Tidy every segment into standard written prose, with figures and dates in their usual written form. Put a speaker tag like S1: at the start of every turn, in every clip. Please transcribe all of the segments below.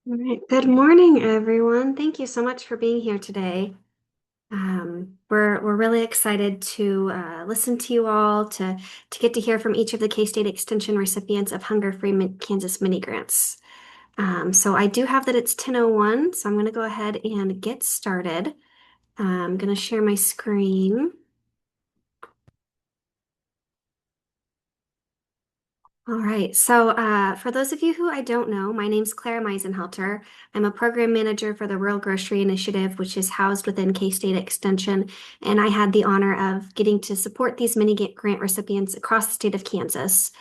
S1: All right. Good morning, everyone. Thank you so much for being here today. We're really excited to listen to you all to get to hear from each of the K-State Extension recipients of Hunger-Free Kansas mini grants. So I do have that it's 10:01, so I'm going to go ahead and get started. I'm going to share my screen. All right. So, for those of you who I don't know, my name's Clara Meisenhalter. I'm a program manager for the Rural Grocery Initiative, which is housed within K-State Extension, and I had the honor of getting to support these mini grant recipients across the state of Kansas.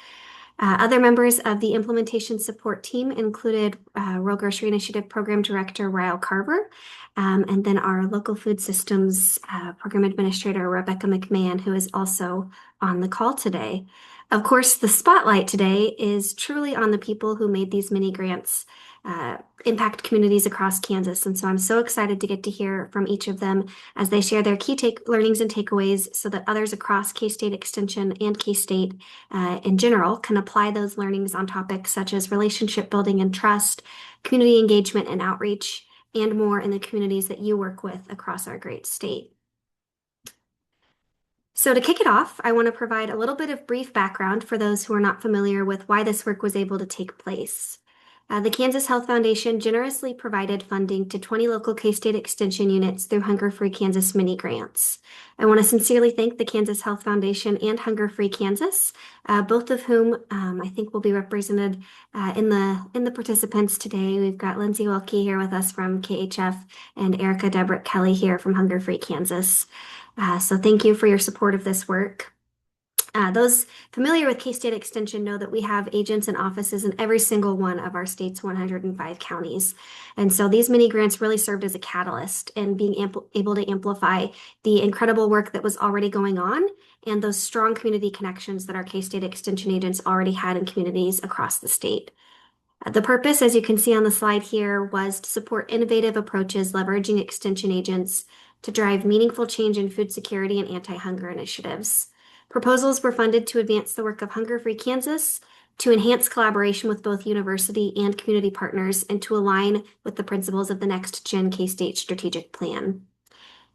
S1: Other members of the implementation support team included Rural Grocery Initiative Program Director Ryle Carver, and then our local food systems program administrator Rebecca McMahon, who is also on the call today. Of course, the spotlight today is truly on the people who made these mini grants impact communities across Kansas. And so I'm so excited to get to hear from each of them as they share their key learnings and takeaways so that others across K-State Extension and K-State in general can apply those learnings on topics such as relationship building and trust, community engagement and outreach, and more in the communities that you work with across our great state. So to kick it off, I want to provide a little bit of brief background for those who are not familiar with why this work was able to take place. The Kansas Health Foundation generously provided funding to 20 local K-State Extension units through Hunger Free Kansas mini grants. I want to sincerely thank the Kansas Health Foundation and Hunger Free Kansas, both of whom I think will be represented in the participants today. We've got Lindsay Wilkie here with us from KHF and Erica Debrick Kelly here from Hunger Free Kansas. So thank you for your support of this work. Those familiar with K-State Extension know that we have agents and offices in every single one of our state's 105 counties. And so these mini grants really served as a catalyst in being able to amplify the incredible work that was already going on and those strong community connections that our K-State Extension agents already had in communities across the state. The purpose, as you can see on the slide here, was to support innovative approaches leveraging extension agents to drive meaningful change in food security and anti-hunger initiatives. Proposals were funded to advance the work of Hunger Free Kansas, to enhance collaboration with both university and community partners, and to align with the principles of the Next Gen K-State Strategic Plan.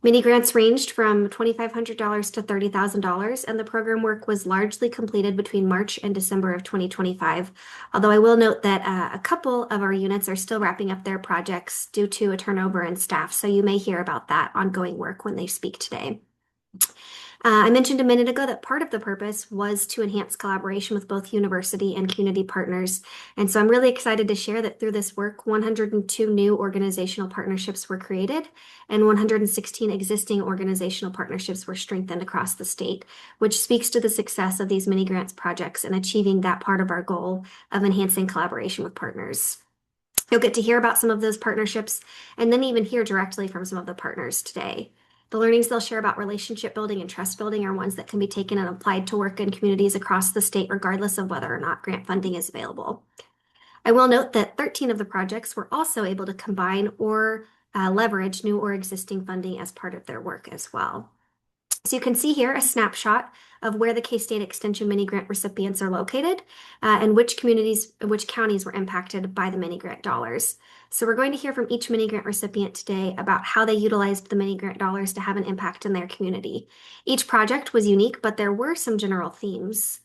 S1: Mini grants ranged from $2,500 to $30,000, and the program work was largely completed between March and December of 2025. Although I will note that a couple of our units are still wrapping up their projects due to a turnover in staff, so you may hear about that ongoing work when they speak today. I mentioned a minute ago that part of the purpose was to enhance collaboration with both university and community partners. And so I'm really excited to share that through this work, 102 new organizational partnerships were created and 116 existing organizational partnerships were strengthened across the state, which speaks to the success of these mini grants projects and achieving that part of our goal of enhancing collaboration with partners. You'll get to hear about some of those partnerships and then even hear directly from some of the partners today. The learnings they'll share about relationship building and trust building are ones that can be taken and applied to work in communities across the state, regardless of whether or not grant funding is available. I will note that 13 of the projects were also able to combine or leverage new or existing funding as part of their work as well. So you can see here a snapshot of where the K-State Extension mini grant recipients are located and which counties were impacted by the mini grant dollars. So we're going to hear from each mini grant recipient today about how they utilized the mini grant dollars to have an impact in their community. Each project was unique, but there were some general themes.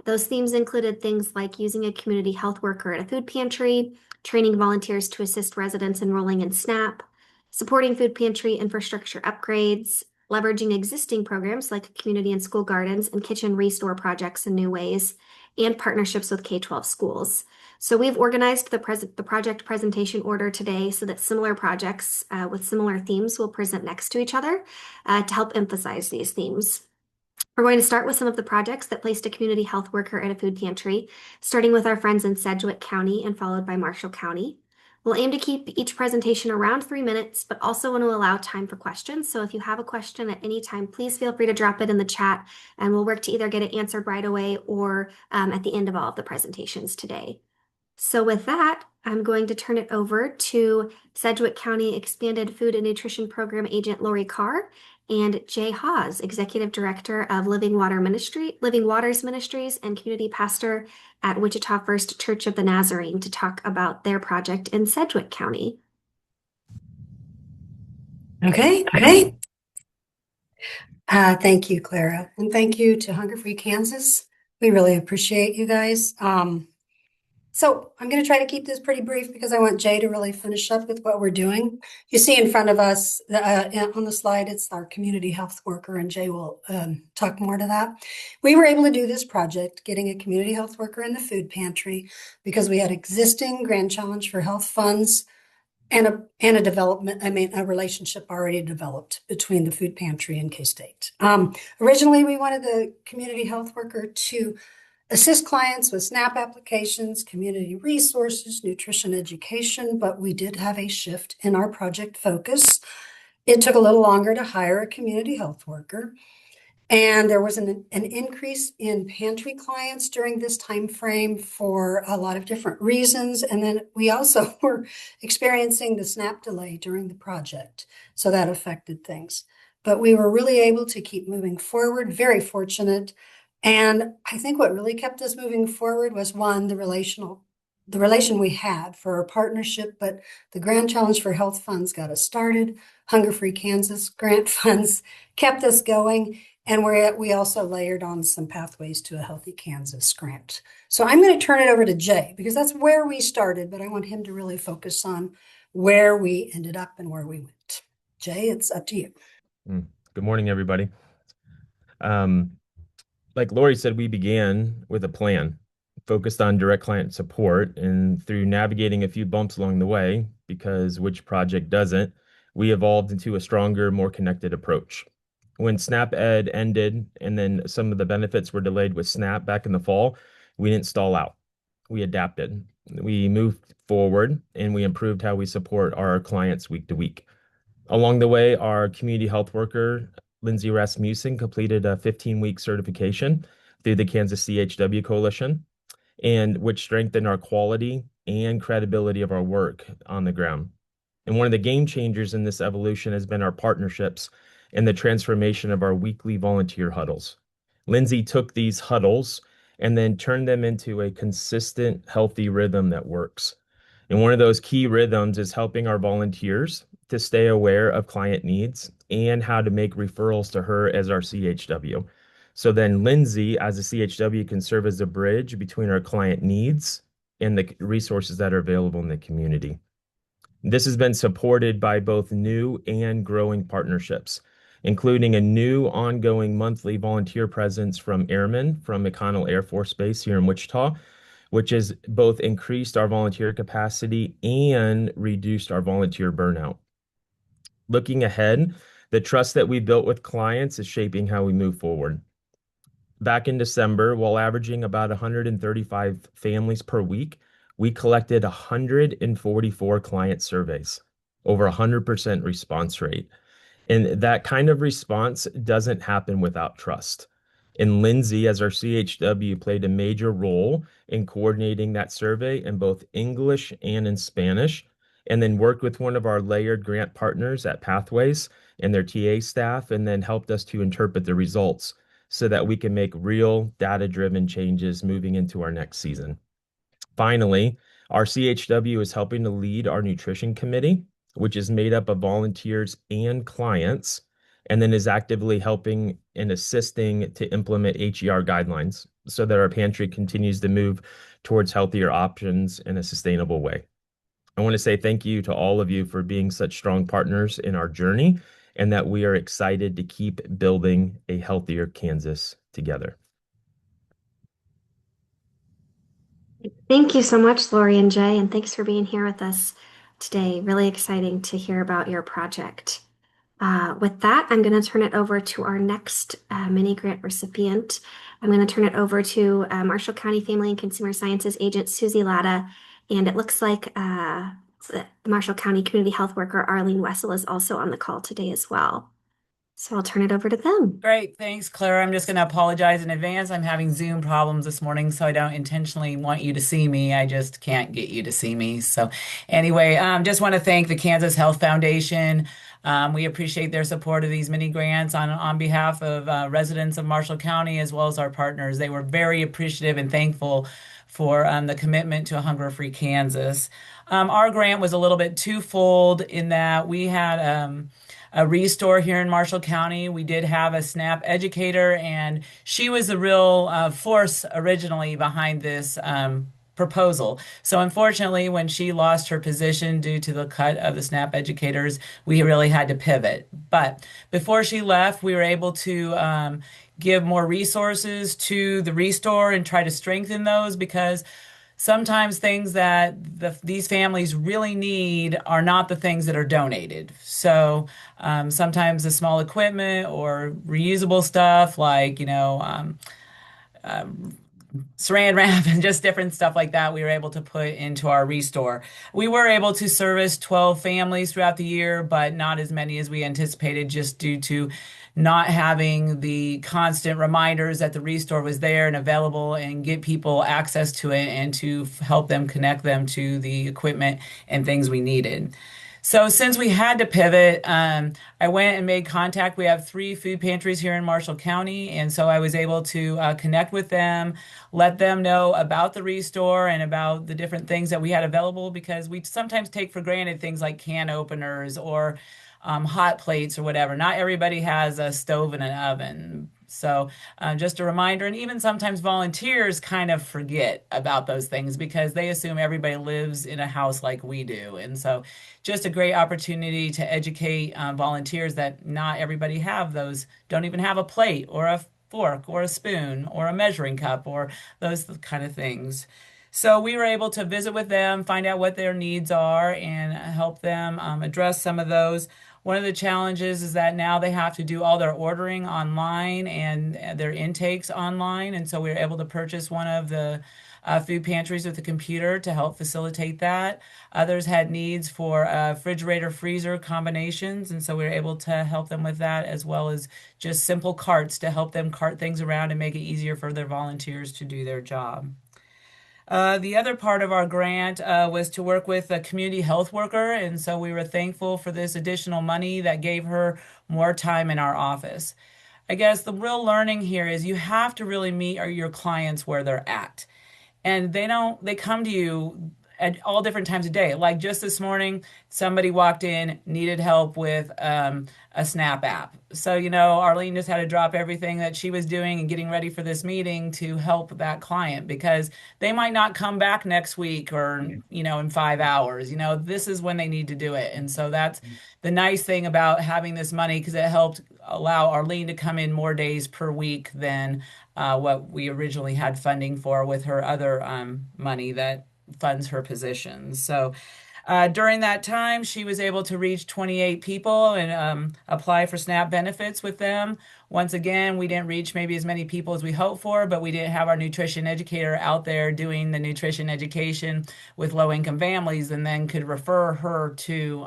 S1: Those themes included things like using a community health worker at a food pantry, training volunteers to assist residents enrolling in SNAP, supporting food pantry infrastructure upgrades, leveraging existing programs like community and school gardens and kitchen restore projects in new ways, and partnerships with K-12 schools. So we've organized the project presentation order today so that similar projects with similar themes will present next to each other to help emphasize these themes. We're going to start with some of the projects that placed a community health worker at a food pantry, starting with our friends in Sedgwick County and followed by Marshall County. We'll aim to keep each presentation around 3 minutes, but also want to allow time for questions. So if you have a question at any time, please feel free to drop it in the chat and we'll work to either get it answered right away or at the end of all of the presentations today. So with that, I'm going to turn it over to Sedgwick County Expanded Food and Nutrition Program Agent Lori Carr, and Jay Hawes, Executive Director of Living Waters Ministries and Community Pastor at Wichita First Church of the Nazarene to talk about their project in Sedgwick County.
S2: Okay. Thank you, Clara, and thank you to Hunger Free Kansas. We really appreciate you guys. So I'm going to try to keep this pretty brief because I want Jay to really finish up with what we're doing. You see in front of us on the slide, it's our community health worker, and Jay will talk more to that. We were able to do this project, getting a community health worker in the food pantry, because we had existing Grand Challenge for Health funds and a relationship already developed between the food pantry and K-State. Originally, we wanted the community health worker to assist clients with SNAP applications, community resources, nutrition education, but we did have a shift in our project focus. It took a little longer to hire a community health worker. And there was an increase in pantry clients during this time frame for a lot of different reasons. And then we also were experiencing the SNAP delay during the project. So that affected things. But we were really able to keep moving forward, very fortunate. And I think what really kept us moving forward was one, the relation we had for our partnership, but the Grand Challenge for Health funds got us started. Hunger Free Kansas grant funds kept us going. And we also layered on some Pathways to a Healthy Kansas grant. So I'm going to turn it over to Jay because that's where we started, but I want him to really focus on where we ended up and where we went. Jay, it's up to you.
S3: Good morning, everybody. Like Lori said, we began with a plan focused on direct client support, and through navigating a few bumps along the way, because which project doesn't, we evolved into a stronger, more connected approach. When SNAP Ed ended and then some of the benefits were delayed with SNAP back in the fall, we didn't stall out. We adapted. We moved forward and we improved how we support our clients week to week. Along the way, our community health worker, Lindsay Rasmussen, completed a 15-week certification through the Kansas CHW Coalition, and which strengthened our quality and credibility of our work on the ground. And one of the game changers in this evolution has been our partnerships and the transformation of our weekly volunteer huddles. Lindsay took these huddles and then turned them into a consistent, healthy rhythm that works. And one of those key rhythms is helping our volunteers to stay aware of client needs and how to make referrals to her as our CHW. So then Lindsay, as a CHW, can serve as a bridge between our client needs and the resources that are available in the community. This has been supported by both new and growing partnerships, including a new ongoing monthly volunteer presence from airmen from McConnell Air Force Base here in Wichita, which has both increased our volunteer capacity and reduced our volunteer burnout. Looking ahead, the trust that we built with clients is shaping how we move forward. Back in December, while averaging about 135 families per week, we collected 144 client surveys, over 100% response rate. And that kind of response doesn't happen without trust. And Lindsay, as our CHW, played a major role in coordinating that survey in both English and in Spanish, and then worked with one of our layered grant partners at Pathways and their TA staff, and then helped us to interpret the results so that we can make real data-driven changes moving into our next season. Finally, our CHW is helping to lead our nutrition committee, which is made up of volunteers and clients, and then is actively helping and assisting to implement HER guidelines so that our pantry continues to move towards healthier options in a sustainable way. I want to say thank you to all of you for being such strong partners in our journey, and that we are excited to keep building a healthier Kansas together.
S1: Thank you so much, Lori and Jay, and thanks for being here with us today. Really exciting to hear about your project. With that, I'm going to turn it over to our next mini grant recipient. I'm going to turn it over to Marshall County Family and Consumer Sciences agent Susie Latta, and it looks like the Marshall County Community Health Worker Arlene Wessel is also on the call today as well. So I'll turn it over to them.
S4: Great. Thanks, Clara. I'm just going to apologize in advance. I'm having Zoom problems this morning, so I don't intentionally want you to see me. I just can't get you to see me. So anyway, just want to thank the Kansas Health Foundation We appreciate their support of these mini grants on behalf of residents of Marshall County as well as our partners. They were very appreciative and thankful for the commitment to Hunger-Free Kansas. Our grant was a little bit twofold in that we had a restore here in Marshall County. We did have a SNAP educator, and she was the real force originally behind this proposal. So unfortunately, when she lost her position due to the cut of the SNAP educators, we really had to pivot. But before she left, we were able to give more resources to the restore and try to strengthen those because sometimes things that these families really need are not the things that are donated. So sometimes the small equipment or reusable stuff like, saran wrap and just different stuff like that we were able to put into our restore. We were able to service 12 families throughout the year, but not as many as we anticipated just due to not having the constant reminders that the restore was there and available and get people access to it and to help them connect them to the equipment and things we needed. So since we had to pivot, I went and made contact. We have 3 food pantries here in Marshall County, and so I was able to connect with them, let them know about the restore and about the different things that we had available because we sometimes take for granted things like can openers or hot plates or whatever. Not everybody has a stove and an oven. So, just a reminder, and even sometimes volunteers kind of forget about those things because they assume everybody lives in a house like we do. And so, just a great opportunity to educate volunteers that not everybody have those, don't even have a plate or a fork or a spoon or a measuring cup or those kind of things. So we were able to visit with them, find out what their needs are, and help them address some of those. One of the challenges is that now they have to do all their ordering online and their intakes online. And so we were able to purchase one of the food pantries with a computer to help facilitate that. Others had needs for refrigerator freezer combinations. And so we were able to help them with that as well as just simple carts to help them cart things around and make it easier for their volunteers to do their job. The other part of our grant was to work with a community health worker, and so we were thankful for this additional money that gave her more time in our office. I guess the real learning here is you have to really meet your clients where they're at and they come to you at all different times of day. Like just this morning, somebody walked in, needed help with a Snap app. So, Arlene just had to drop everything that she was doing and getting ready for this meeting to help that client because they might not come back next week or, in 5 hours. This is when they need to do it. And so that's the nice thing about having this money because it helped allow Arlene to come in more days per week than what we originally had funding for with her other money that funds her positions. So during that time, she was able to reach 28 people and apply for SNAP benefits with them. Once again, we didn't reach maybe as many people as we hoped for, but we didn't have our nutrition educator out there doing the nutrition education with low-income families and then could refer her to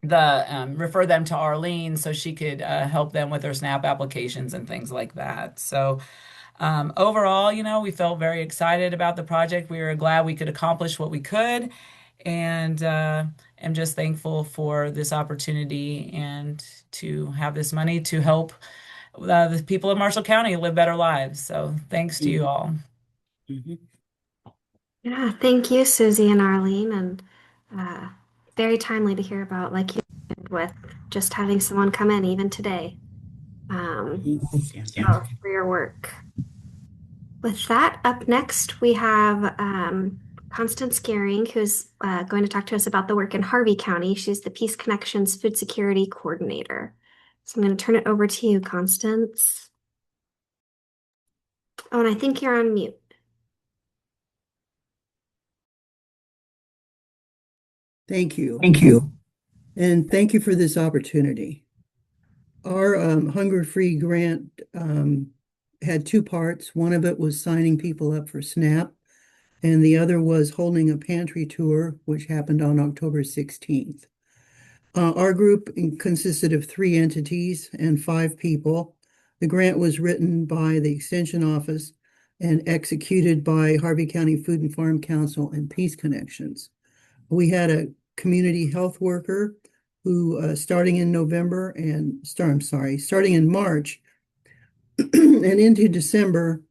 S4: refer them to Arlene so she could help them with their SNAP applications and things like that. So overall, we felt very excited about the project. We were glad we could accomplish what we could, and am just thankful for this opportunity and to have this money to help the people of Marshall County live better lives. So thanks to you all.
S5: Mhm.
S1: Yeah, thank you, Susie and Arlene, and uh, very timely to hear about, like you said, with just having someone come in even today.
S5: Yeah.
S1: For your work. With that, up next we have Constance Gehring, who's going to talk to us about the work in Harvey County. She's the Peace Connections Food Security Coordinator. So I'm going to turn it over to you, Constance. Oh, and I think you're on mute.
S5: Thank you.
S6: Thank you.
S5: And thank you for this opportunity. Our Hunger Free grant had 2 parts. One of it was signing people up for SNAP, and the other was holding a pantry tour, which happened on October 16th. Our group consisted of 3 entities and 5 people. The grant was written by the Extension Office and executed by Harvey County Food and Farm Council and Peace Connections. We had a community health worker who starting in starting in March and into December,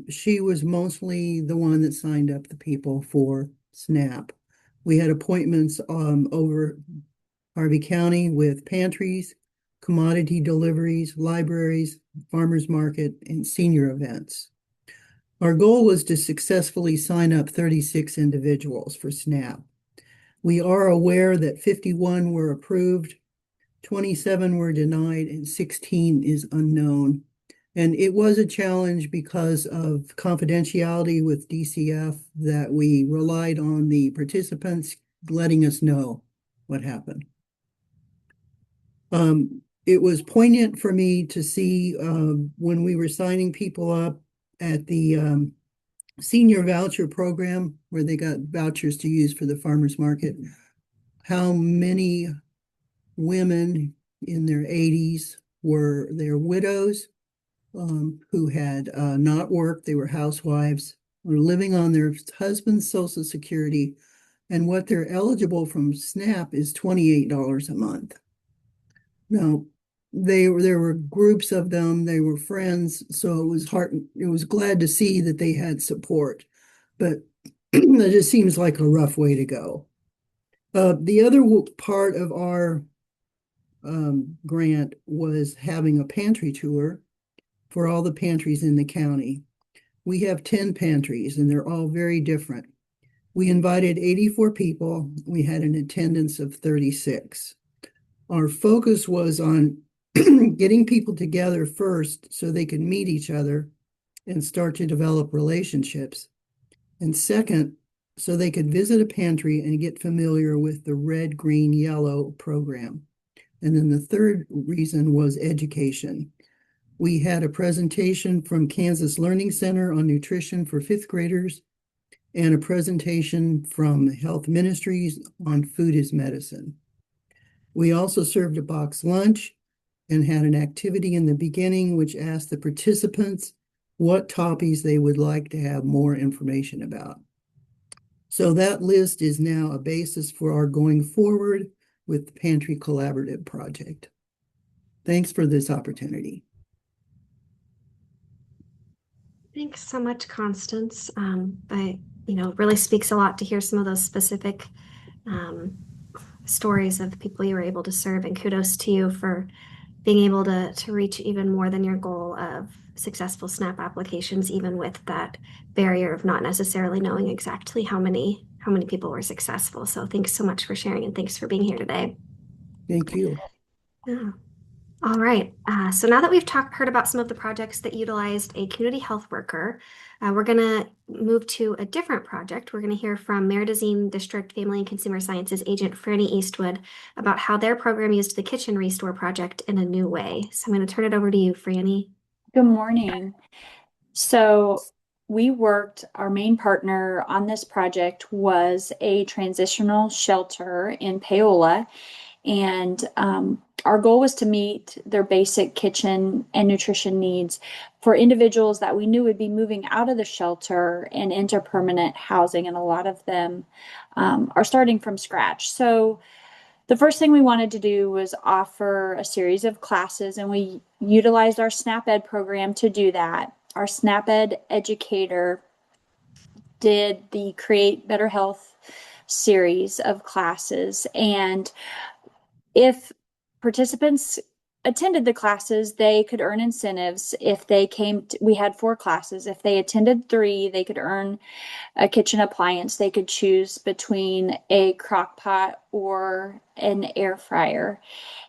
S5: she was mostly the one that signed up the people for SNAP. We had appointments over Harvey County with pantries, commodity deliveries, libraries, farmers market, and senior events. Our goal was to successfully sign up 36 individuals for SNAP. We are aware that 51 were approved, 27 were denied, and 16 is unknown. And it was a challenge because of confidentiality with DCF that we relied on the participants letting us know what happened. It was poignant for me to see when we were signing people up at the senior voucher program where they got vouchers to use for the farmers market, how many women in their 80s were their widows who had not worked. They were housewives, were living on their husband's Social Security, and what they're eligible from SNAP is $28 a month. Now, there were groups of them, they were friends, so it was glad to see that they had support, but that just seems like a rough way to go. The other part of our grant was having a pantry tour for all the pantries in the county. We have 10 pantries and they're all very different. We invited 84 people. We had an attendance of 36. Our focus was on getting people together first so they could meet each other and start to develop relationships. And second, so they could visit a pantry and get familiar with the red, green, yellow program. And then the third reason was education. We had a presentation from Kansas Learning Center on nutrition for fifth graders and a presentation from Health Ministries on food is medicine. We also served a box lunch and had an activity in the beginning which asked the participants what topics they would like to have more information about. So that list is now a basis for our going forward with the Pantry Collaborative Project. Thanks for this opportunity.
S1: Thanks so much, Constance. Really speaks a lot to hear some of those specific stories of people you were able to serve, and kudos to you for being able to reach even more than your goal of successful SNAP applications, even with that barrier of not necessarily knowing exactly how many people were successful. So thanks so much for sharing, and thanks for being here today.
S5: Thank you.
S1: Yeah. All right. So now that we've heard about some of the projects that utilized a community health worker, we're going to move to a different project. We're going to hear from Meridazine District Family and Consumer Sciences agent Franny Eastwood about how their program used the Kitchen Restore project in a new way. So I'm going to turn it over to you, Franny.
S6: Good morning. So our main partner on this project was a transitional shelter in Paola. And our goal was to meet their basic kitchen and nutrition needs for individuals that we knew would be moving out of the shelter and into permanent housing. And a lot of them are starting from scratch. So the first thing we wanted to do was offer a series of classes, and we utilized our SNAP Ed program to do that. Our SNAP Ed educator did the Create Better Health series of classes, and if participants attended the classes, they could earn incentives. If they we had 4 classes. If they attended 3, they could earn a kitchen appliance. They could choose between a crock pot or an air fryer.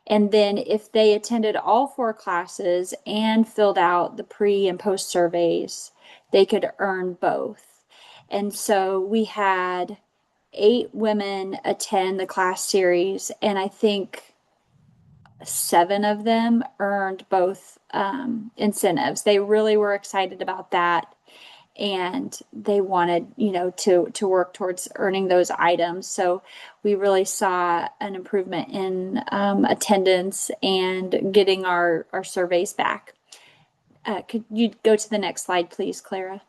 S6: And then if they attended all 4 classes and filled out the pre and post surveys, they could earn both. And so we had 8 women attend the class series, and I think 7 of them earned both incentives. They really were excited about that, and they wanted, to work towards earning those items. So we really saw an improvement in attendance and getting our surveys back. Could you go to the next slide, please, Clara?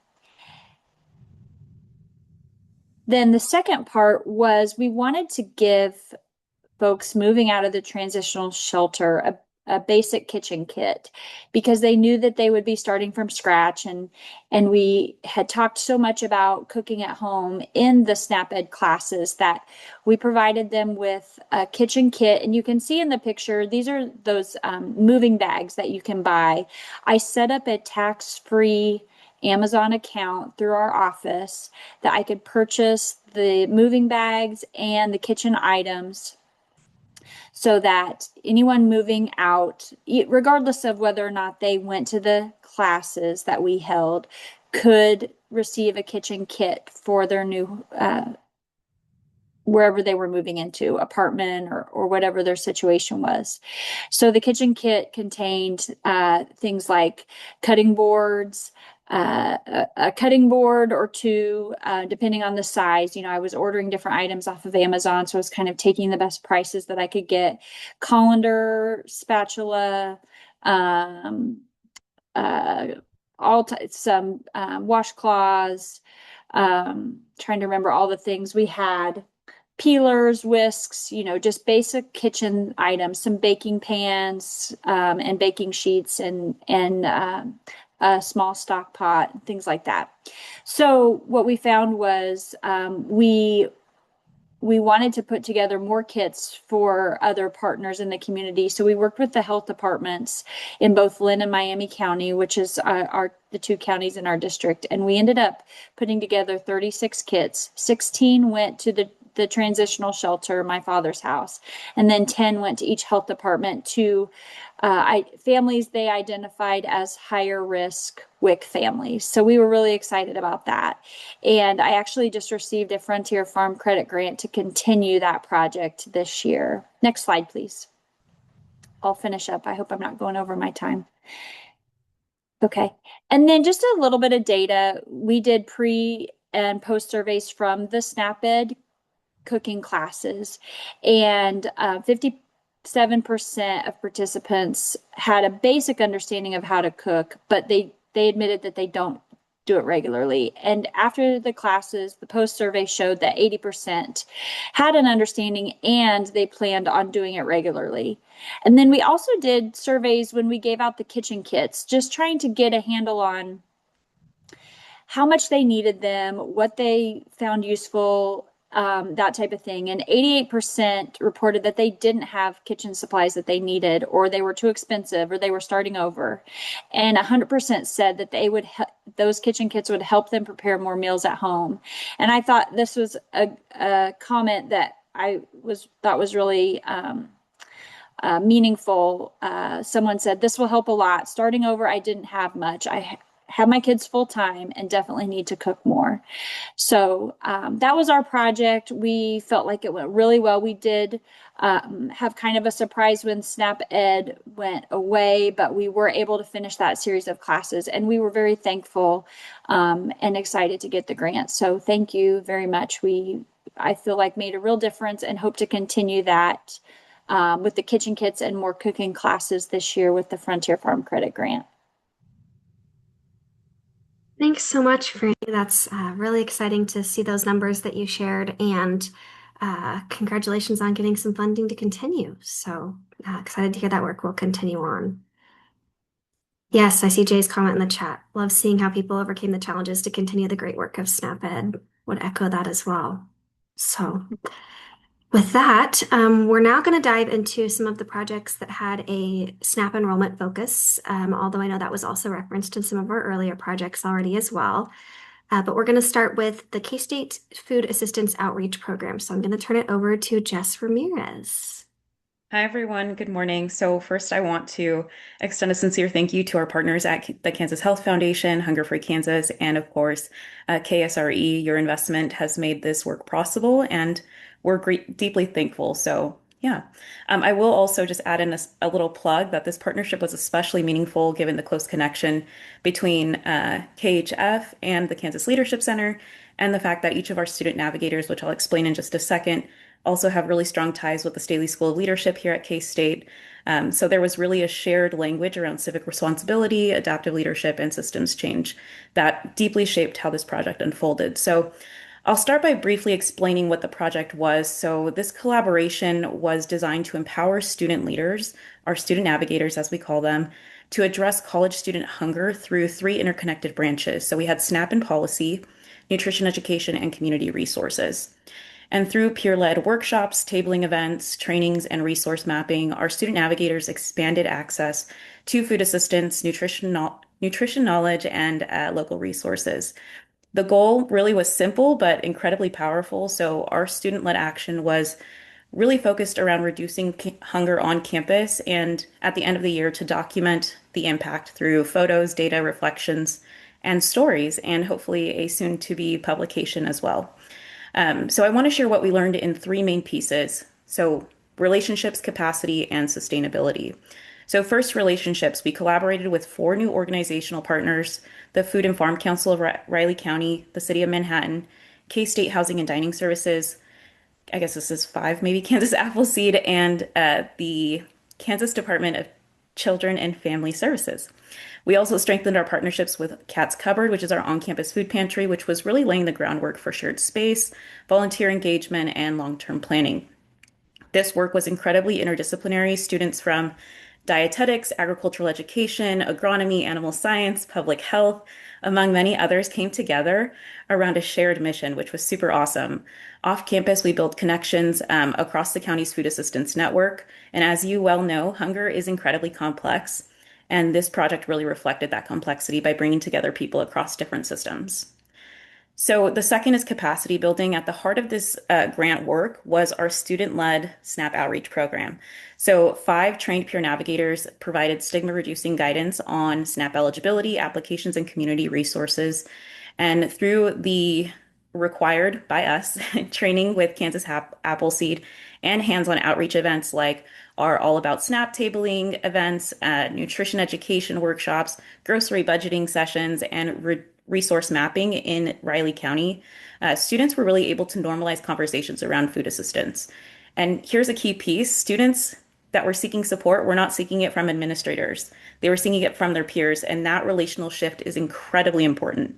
S6: Then the second part was we wanted to give folks moving out of the transitional shelter a basic kitchen kit because they knew that they would be starting from scratch, and we had talked so much about cooking at home in the SNAP Ed classes that we provided them with a kitchen kit. And you can see in the picture, these are those moving bags that you can buy. I set up a tax-free Amazon account through our office that I could purchase the moving bags and the kitchen items so that anyone moving out, regardless of whether or not they went to the classes that we held, could receive a kitchen kit for their new wherever they were moving into, apartment or whatever their situation was. So the kitchen kit contained things like cutting boards, a cutting board or two, depending on the size. You know, I was ordering different items off of Amazon, so I was kind of taking the best prices that I could get. Colander, spatula, um, uh, some washcloths. Trying to remember all the things we had, peelers, whisks, you know, just basic kitchen items, some baking pans, and baking sheets and a small stock pot, things like that. So what we found was we wanted to put together more kits for other partners in the community. So we worked with the health departments in both Lynn and Miami County, which is the two counties in our district. And we ended up putting together 36 kits. 16 went to the transitional shelter, my father's house, and then 10 went to each health department to families they identified as higher risk WIC families. So we were really excited about that. And I actually just received a Frontier Farm Credit Grant to continue that project this year. Next slide, please. I'll finish up. I hope I'm not going over my time. Okay. And then just a little bit of data. We did pre and post surveys from the SNAP Ed cooking classes, and 57% of participants had a basic understanding of how to cook, but they admitted that they don't do it regularly. And after the classes, the post survey showed that 80% had an understanding and they planned on doing it regularly. And then we also did surveys when we gave out the kitchen kits, just trying to get a handle on how much they needed them, what they found useful, that type of thing. And 88% reported that they didn't have kitchen supplies that they needed, or they were too expensive, or they were starting over. And 100% said that those kitchen kits would help them prepare more meals at home. And I thought this was a comment that I thought was really meaningful. Someone said, "This will help a lot. Starting over, I didn't have much. I have my kids full time and definitely need to cook more." So that was our project. We felt like it went really well. We did have kind of a surprise when SNAP Ed went away, but we were able to finish that series of classes, and we were very thankful and excited to get the grant. So thank you very much. I feel like made a real difference and hope to continue that with the kitchen kits and more cooking classes this year with the Frontier Farm Credit Grant.
S1: Thanks so much, Franny. That's really exciting to see those numbers that you shared, and congratulations on getting some funding to continue. So excited to hear that work will continue on. Yes, I see Jay's comment in the chat. Love seeing how people overcame the challenges to continue the great work of SNAP Ed. Would echo that as well. So with that, we're now going to dive into some of the projects that had a SNAP enrollment focus, although I know that was also referenced in some of our earlier projects already as well. But we're going to start with the K-State Food Assistance Outreach Program. So I'm going to turn it over to Jess Ramirez.
S7: Hi, everyone. Good morning. So first, I want to extend a sincere thank you to our partners at the Kansas Health Foundation, Hunger Free Kansas, and of course, KSRE. Your investment has made this work possible, and we're deeply thankful. So yeah, I will also just add in a little plug that this partnership was especially meaningful given the close connection between KHF and the Kansas Leadership Center, and the fact that each of our student navigators, which I'll explain in just a second, also have really strong ties with the Staley School of Leadership here at K-State. So there was really a shared language around civic responsibility, adaptive leadership, and systems change that deeply shaped how this project unfolded. So I'll start by briefly explaining what the project was. So, this collaboration was designed to empower student leaders, our student navigators, as we call them, to address college student hunger through three interconnected branches. So, we had SNAP and policy, nutrition education, and community resources. And through peer-led workshops, tabling events, trainings, and resource mapping, our student navigators expanded access to food assistance, nutrition knowledge, and local resources. The goal really was simple but incredibly powerful. So, our student led action was really focused around reducing hunger on campus and at the end of the year to document the impact through photos, data, reflections, and stories, and hopefully a soon to be publication as well. So, I want to share what we learned in three main pieces. So, relationships, capacity, and sustainability. So, first, relationships. We collaborated with four new organizational partners: the Food and Farm Council of Riley County, the City of Manhattan, K-State Housing and Dining Services. I guess this is five, maybe Kansas Appleseed, and the Kansas Department of Children and Family Services. We also strengthened our partnerships with Cat's Cupboard, which is our on campus food pantry, which was really laying the groundwork for shared space, volunteer engagement, and long term planning. This work was incredibly interdisciplinary. Students from dietetics, agricultural education, agronomy, animal science, public health, among many others, came together around a shared mission, which was super awesome. Off campus, we built connections across the county's food assistance network. And as you well know, hunger is incredibly complex. And this project really reflected that complexity by bringing together people across different systems. So the second is capacity building. At the heart of this grant work was our student-led SNAP outreach program. So five trained peer navigators provided stigma-reducing guidance on SNAP eligibility, applications, and community resources. And through the required by us training with Kansas Appleseed and hands-on outreach events like our All About SNAP tabling events, nutrition education workshops, grocery budgeting sessions, and resource mapping in Riley County, students were really able to normalize conversations around food assistance. And here's a key piece: students that were seeking support were not seeking it from administrators, they were seeking it from their peers. And that relational shift is incredibly important.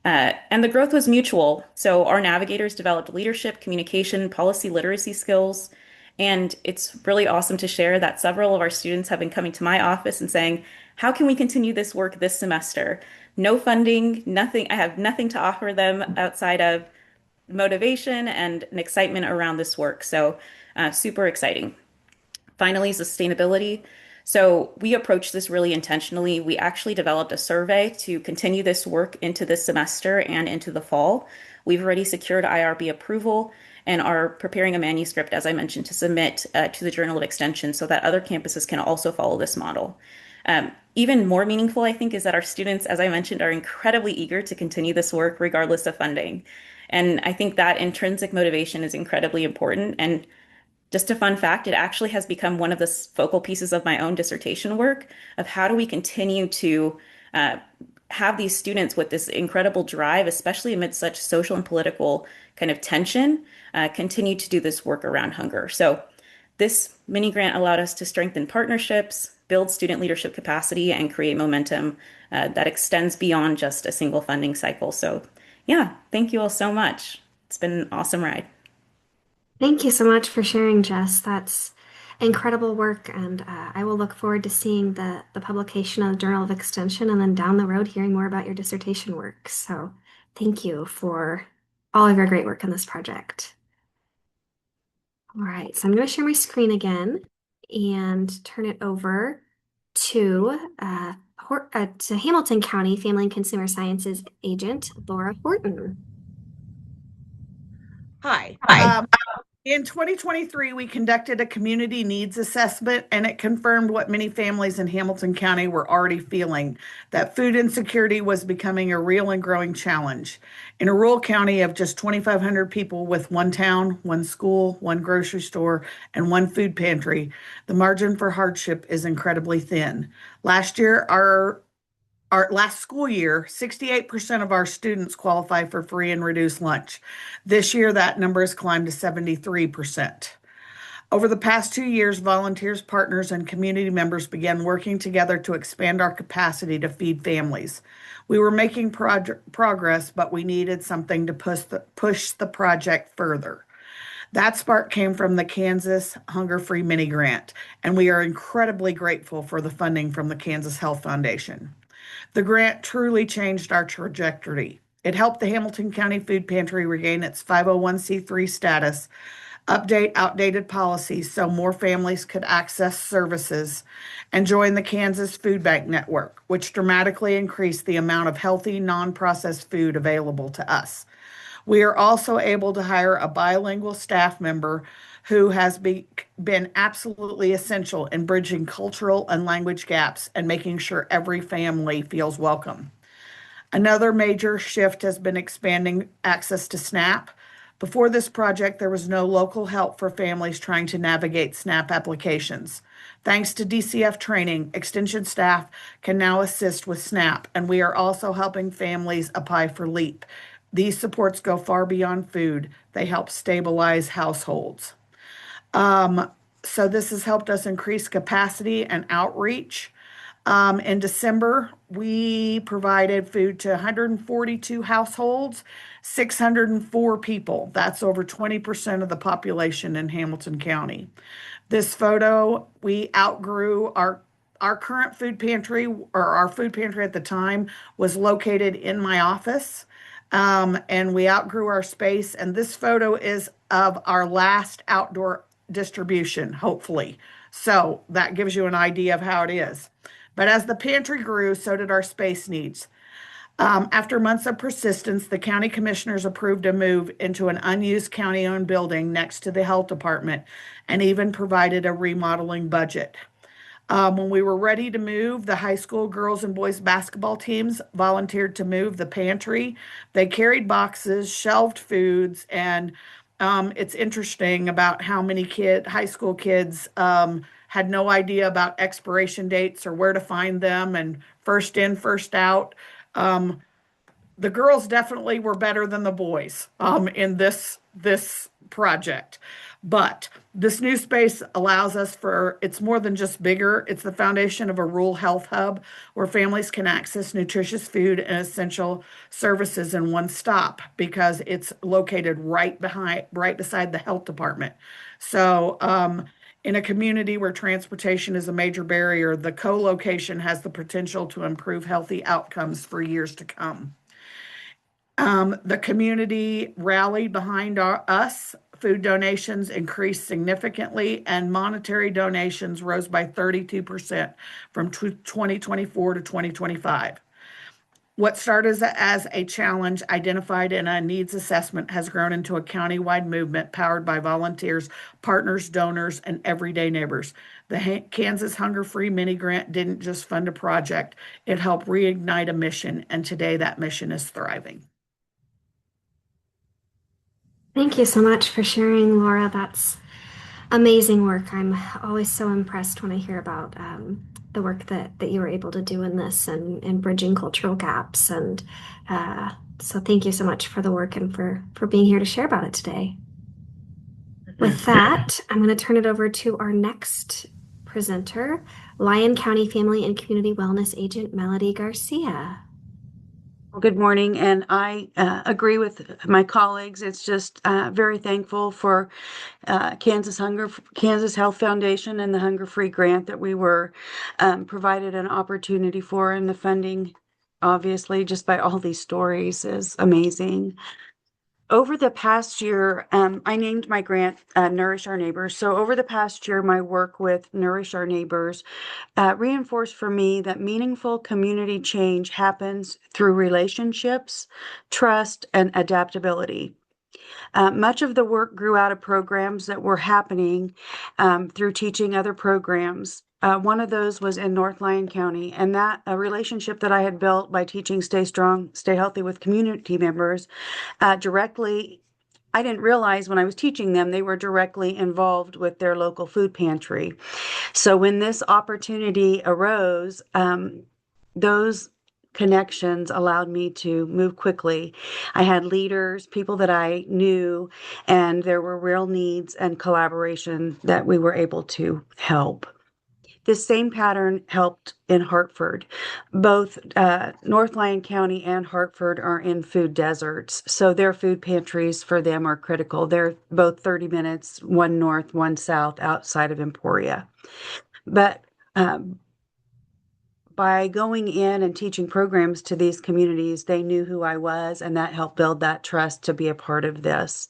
S7: And the growth was mutual. So our navigators developed leadership, communication, policy literacy skills. And it's really awesome to share that several of our students have been coming to my office and saying, how can we continue this work this semester? No funding, nothing. I have nothing to offer them outside of motivation and an excitement around this work. So super exciting. Finally, sustainability. So we approached this really intentionally. We actually developed a survey to continue this work into this semester and into the fall. We've already secured IRB approval and are preparing a manuscript, as I mentioned, to submit to the Journal of Extension so that other campuses can also follow this model. Even more meaningful, I think, is that our students, as I mentioned, are incredibly eager to continue this work regardless of funding. And I think that intrinsic motivation is incredibly important. And just a fun fact, it actually has become one of the focal pieces of my own dissertation work of how do we continue to have these students with this incredible drive, especially amid such social and political kind of tension, continue to do this work around hunger. So this mini grant allowed us to strengthen partnerships, build student leadership capacity, and create momentum that extends beyond just a single funding cycle. So yeah, thank you all so much. It's been an awesome ride.
S1: Thank you so much for sharing, Jess. That's incredible work, and I will look forward to seeing the publication of the Journal of Extension and then down the road hearing more about your dissertation work. So thank you for all of your great work on this project. All right, so I'm going to share my screen again and turn it over to Hamilton County Family and Consumer Sciences agent Laura Horton.
S8: Hi. In 2023, we conducted a community needs assessment, and it confirmed what many families in Hamilton County were already feeling, that food insecurity was becoming a real and growing challenge. In a rural county of just 2,500 people with one town, one school, one grocery store, and one food pantry, the margin for hardship is incredibly thin. Last year, our last school year, 68% of our students qualify for free and reduced lunch. This year, that number has climbed to 73%. Over the past 2 years, volunteers, partners, and community members began working together to expand our capacity to feed families. We were making progress, but we needed something to push the project further. That spark came from the Kansas Hunger Free Mini Grant, and we are incredibly grateful for the funding from the Kansas Health Foundation. The grant truly changed our trajectory. It helped the Hamilton County Food Pantry regain its 501(c)(3) status, update outdated policies so more families could access services, and join the Kansas Food Bank Network, which dramatically increased the amount of healthy, non processed food available to us. We are also able to hire a bilingual staff member who has been absolutely essential in bridging cultural and language gaps and making sure every family feels welcome. Another major shift has been expanding access to SNAP. Before this project, there was no local help for families trying to navigate SNAP applications. Thanks to DCF training, Extension staff can now assist with SNAP, and we are also helping families apply for LEAP. These supports go far beyond food. They help stabilize households. So this has helped us increase capacity and outreach. In December, we provided food to 142 households, 604 people. That's over 20% of the population in Hamilton County. This photo, we outgrew our current food pantry, or our food pantry at the time was located in my office. And we outgrew our space. And this photo is of our last outdoor distribution, hopefully. So that gives you an idea of how it is. But as the pantry grew, so did our space needs. After months of persistence, the county commissioners approved a move into an unused county owned building next to the health department and even provided a remodeling budget. When we were ready to move, the high school girls and boys basketball teams volunteered to move the pantry. They carried boxes, shelved foods, and it's interesting about how many high school kids had no idea about expiration dates or where to find them and first in, first out. Um, the girls definitely were better than the boys in this project. But this new space allows us it's more than just bigger. It's the foundation of a rural health hub where families can access nutritious food and essential services in one stop because it's located right beside the health department. So, in a community where transportation is a major barrier, the co-location has the potential to improve healthy outcomes for years to come. The community rallied behind us. Food donations increased significantly, and monetary donations rose by 32% from 2024 to 2025. What started as a challenge identified in a needs assessment has grown into a countywide movement powered by volunteers, partners, donors, and everyday neighbors. The Kansas Hunger Free Mini Grant didn't just fund a project, it helped reignite a mission, and today that mission is thriving.
S1: Thank you so much for sharing, Laura. That's amazing work. I'm always so impressed when I hear about the work that you were able to do in this and bridging cultural gaps. And so thank you so much for the work and for being here to share about it today. With that, I'm going to turn it over to our next presenter, Lyon County Family and Community Wellness Agent Melody Garcia.
S9: Well, good morning, and I agree with my colleagues. It's just very thankful for Kansas Health Foundation and the Hunger Free Grant that we were provided an opportunity for, and the funding, obviously, just by all these stories, is amazing. Over the past year, I named my grant Nourish Our Neighbors. So over the past year, my work with Nourish Our Neighbors reinforced for me that meaningful community change happens through relationships, trust, and adaptability. Much of the work grew out of programs that were happening through teaching other programs. One of those was in North Lyon County, and that a relationship that I had built by teaching Stay Strong, Stay Healthy with community members directly. I didn't realize when I was teaching them, they were directly involved with their local food pantry. So when this opportunity arose, those connections allowed me to move quickly. I had leaders, people that I knew, and there were real needs and collaboration that we were able to help. This same pattern helped in Hartford. Both North Lyon County and Hartford are in food deserts, so their food pantries for them are critical. They're both 30 minutes, one north, one south, outside of Emporia. But by going in and teaching programs to these communities, they knew who I was, and that helped build that trust to be a part of this.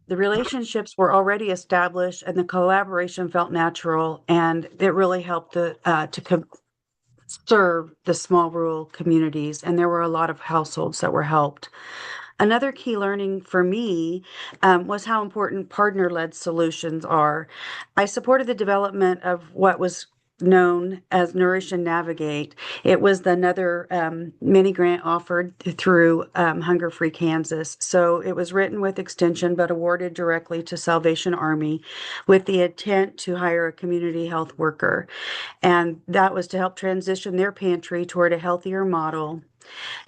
S9: The relationships were already established, and the collaboration felt natural, and it really helped to serve the small rural communities. And there were a lot of households that were helped. Another key learning for me was how important partner-led solutions are. I supported the development of what was known as Nourish and Navigate. It was another mini grant offered through Hunger Free Kansas. So it was written with extension but awarded directly to Salvation Army with the intent to hire a community health worker. And that was to help transition their pantry toward a healthier model.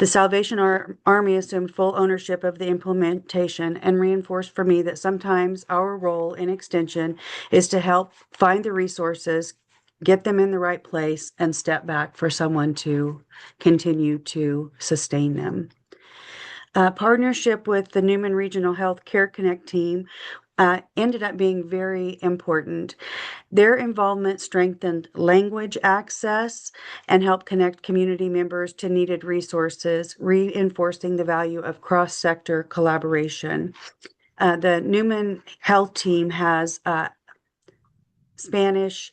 S9: The Salvation Army assumed full ownership of the implementation and reinforced for me that sometimes our role in extension is to help find the resources, get them in the right place, and step back for someone to continue to sustain them. Partnership with the Newman Regional Health Care Connect team ended up being very important. Their involvement strengthened language access and helped connect community members to needed resources, reinforcing the value of cross-sector collaboration. The Newman Health team has Spanish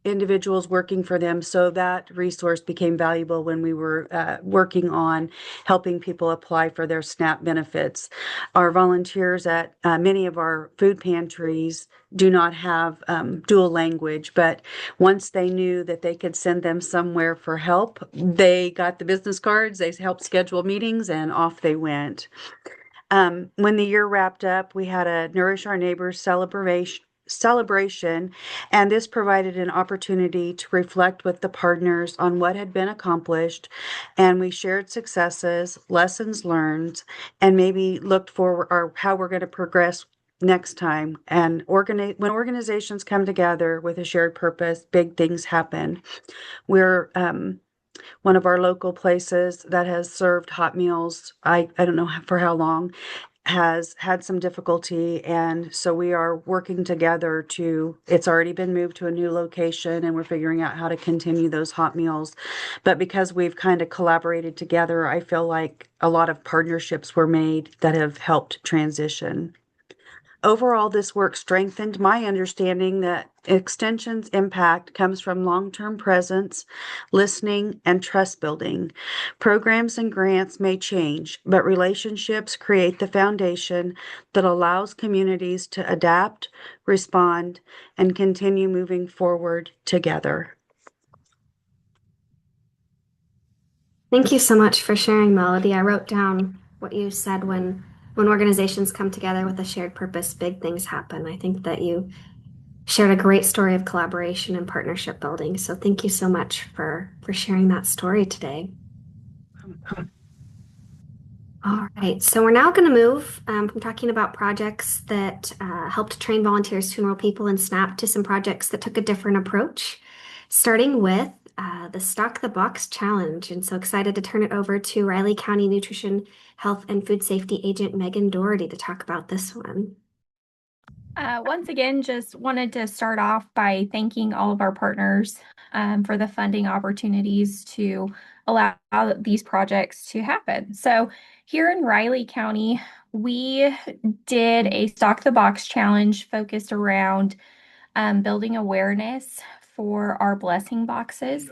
S9: individuals working for them, so that resource became valuable when we were working on helping people apply for their SNAP benefits. Our volunteers at many of our food pantries do not have dual language, but once they knew that they could send them somewhere for help, they got the business cards, they helped schedule meetings, and off they went. When the year wrapped up, we had a Nourish Our Neighbors celebration, and this provided an opportunity to reflect with the partners on what had been accomplished, and we shared successes, lessons learned, and maybe looked forward or how we're going to progress next time. And when organizations come together with a shared purpose, big things happen. We're one of our local places that has served hot meals, I don't know for how long, has had some difficulty. And so we are working together it's already been moved to a new location, and we're figuring out how to continue those hot meals. But because we've kind of collaborated together, I feel like a lot of partnerships were made that have helped transition. Overall, this work strengthened my understanding that Extension's impact comes from long-term presence, listening, and trust building. Programs and grants may change, but relationships create the foundation that allows communities to adapt, respond, and continue moving forward together.
S1: Thank you so much for sharing, Melody. I wrote down what you said when organizations come together with a shared purpose, big things happen. I think that you shared a great story of collaboration and partnership building. So thank you so much for sharing that story today. All right, so we're now going to move from talking about projects that helped train volunteers to enroll people in SNAP to some projects that took a different approach, starting with the Stock the Box Challenge. And so excited to turn it over to Riley County Nutrition, Health, and Food Safety Agent Megan Doherty to talk about this one.
S10: Once again, just wanted to start off by thanking all of our partners for the funding opportunities to allow these projects to happen. So here in Riley County, we did a Stock the Box challenge focused around building awareness for our blessing boxes.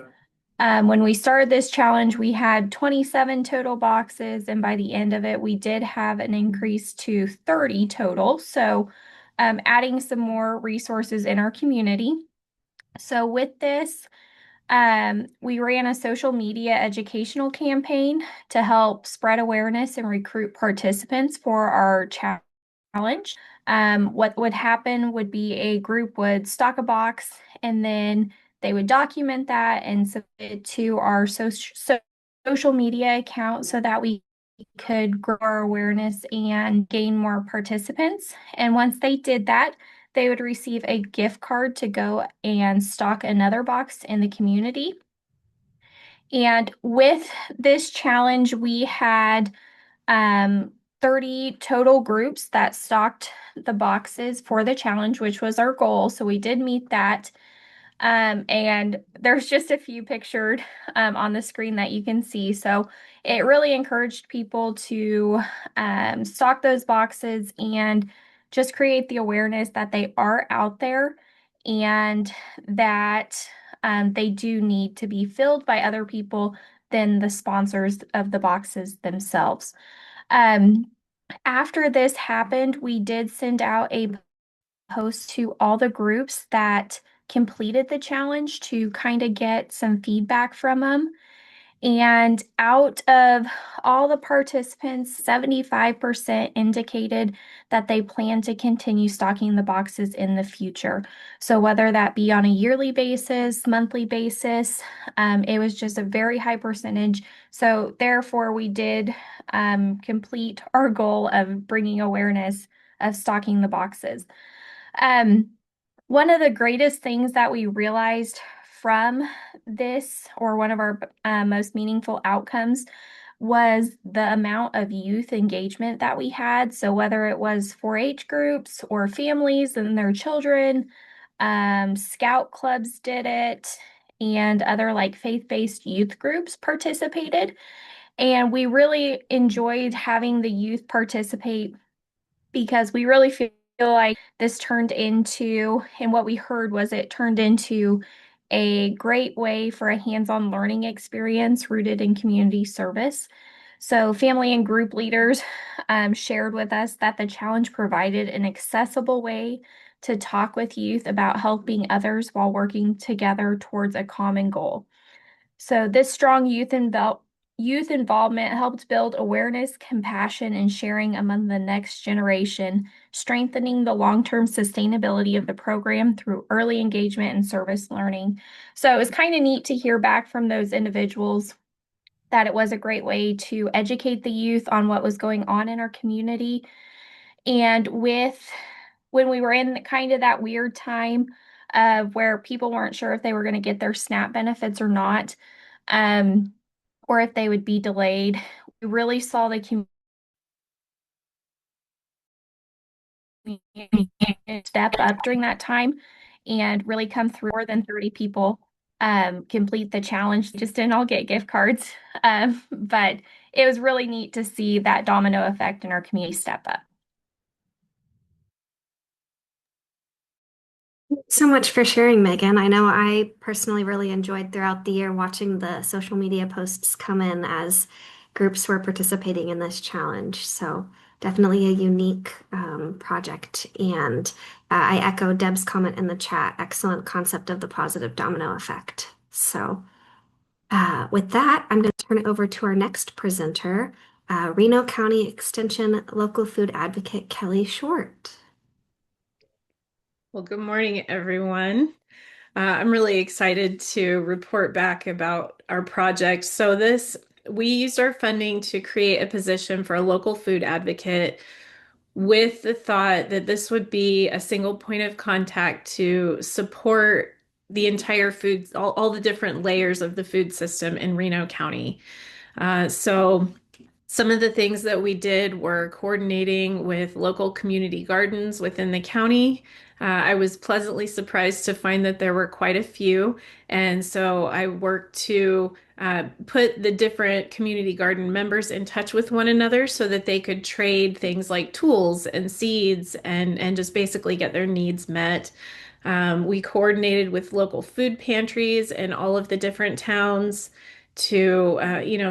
S10: When we started this challenge, we had 27 total boxes, and by the end of it, we did have an increase to 30 total. So adding some more resources in our community. So with this, we ran a social media educational campaign to help spread awareness and recruit participants for our challenge. What would happen would be a group would stock a box, and then they would document that and submit it to our social media account so that we could grow our awareness and gain more participants. And once they did that, they would receive a gift card to go and stock another box in the community. And with this challenge, we had 30 total groups that stocked the boxes for the challenge, which was our goal. So we did meet that. And there's just a few pictured on the screen that you can see. So it really encouraged people to stock those boxes and just create the awareness that they are out there and that they do need to be filled by other people than the sponsors of the boxes themselves. Um, After this happened, we did send out a post to all the groups that completed the challenge to kind of get some feedback from them. And out of all the participants, 75% indicated that they plan to continue stocking the boxes in the future. So, whether that be on a yearly basis, monthly basis, it was just a very high percentage. So, therefore, we did complete our goal of bringing awareness of stocking the boxes. Um, One of the greatest things that we realized from this, or one of our most meaningful outcomes, was the amount of youth engagement that we had. So, whether it was 4-H groups or families and their children, scout clubs did it, and other like faith-based youth groups participated. And we really enjoyed having the youth participate because we really feel like this turned into, and what we heard was it turned into a great way for a hands-on learning experience rooted in community service. So, family and group leaders shared with us that the challenge provided an accessible way to talk with youth about helping others while working together towards a common goal. So this strong youth involvement helped build awareness, compassion, and sharing among the next generation, strengthening the long-term sustainability of the program through early engagement and service learning. So it was kind of neat to hear back from those individuals that it was a great way to educate the youth on what was going on in our community. And when we were in kind of that weird time where people weren't sure if they were going to get their SNAP benefits or not, um, or if they would be delayed. We really saw the community step up during that time and really come through. More than 30 people complete the challenge. They just didn't all get gift cards, but it was really neat to see that domino effect in our community step up.
S1: So much for sharing, Megan. I know I personally really enjoyed throughout the year watching the social media posts come in as groups were participating in this challenge. So definitely a unique project. And I echo Deb's comment in the chat. Excellent concept of the positive domino effect. So with that, I'm going to turn it over to our next presenter, Reno County Extension Local Food Advocate Kelly Short.
S11: Well, good morning, everyone. I'm really excited to report back about our project. So we used our funding to create a position for a local food advocate with the thought that this would be a single point of contact to support the entire food, all the different layers of the food system in Reno County. So some of the things that we did were coordinating with local community gardens within the county. I was pleasantly surprised to find that there were quite a few. And so I worked to put the different community garden members in touch with one another so that they could trade things like tools and seeds and just basically get their needs met. We coordinated with local food pantries in all of the different towns to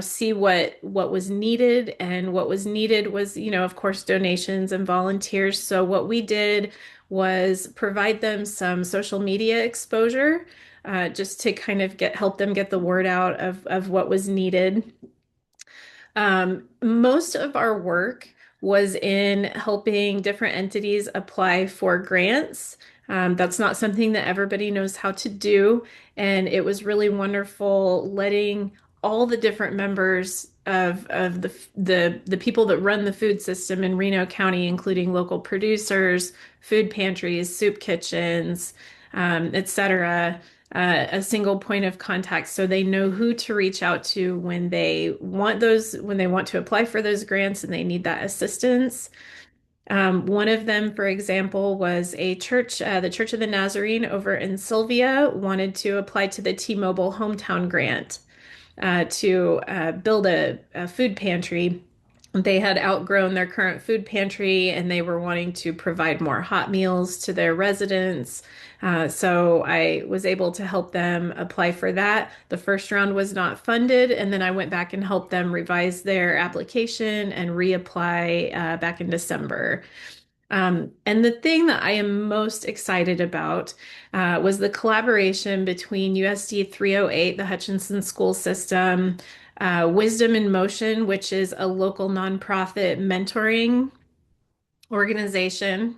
S11: see what was needed, and what was needed was of course donations and volunteers. So what we did was provide them some social media exposure, just to kind of help them get the word out of what was needed. Most of our work was in helping different entities apply for grants. That's not something that everybody knows how to do. And it was really wonderful letting all the different members of the people that run the food system in Reno County, including local producers, food pantries, soup kitchens, etc., a single point of contact so they know who to reach out to when they want to apply for those grants and they need that assistance. One of them, for example, was a church, the Church of the Nazarene over in Sylvia, wanted to apply to the T-Mobile Hometown Grant to build a food pantry. They had outgrown their current food pantry and they were wanting to provide more hot meals to their residents. So I was able to help them apply for that. The first round was not funded, and then I went back and helped them revise their application and reapply back in December. And the thing that I am most excited about was the collaboration between USD 308, the Hutchinson School System, Wisdom in Motion, which is a local nonprofit mentoring organization,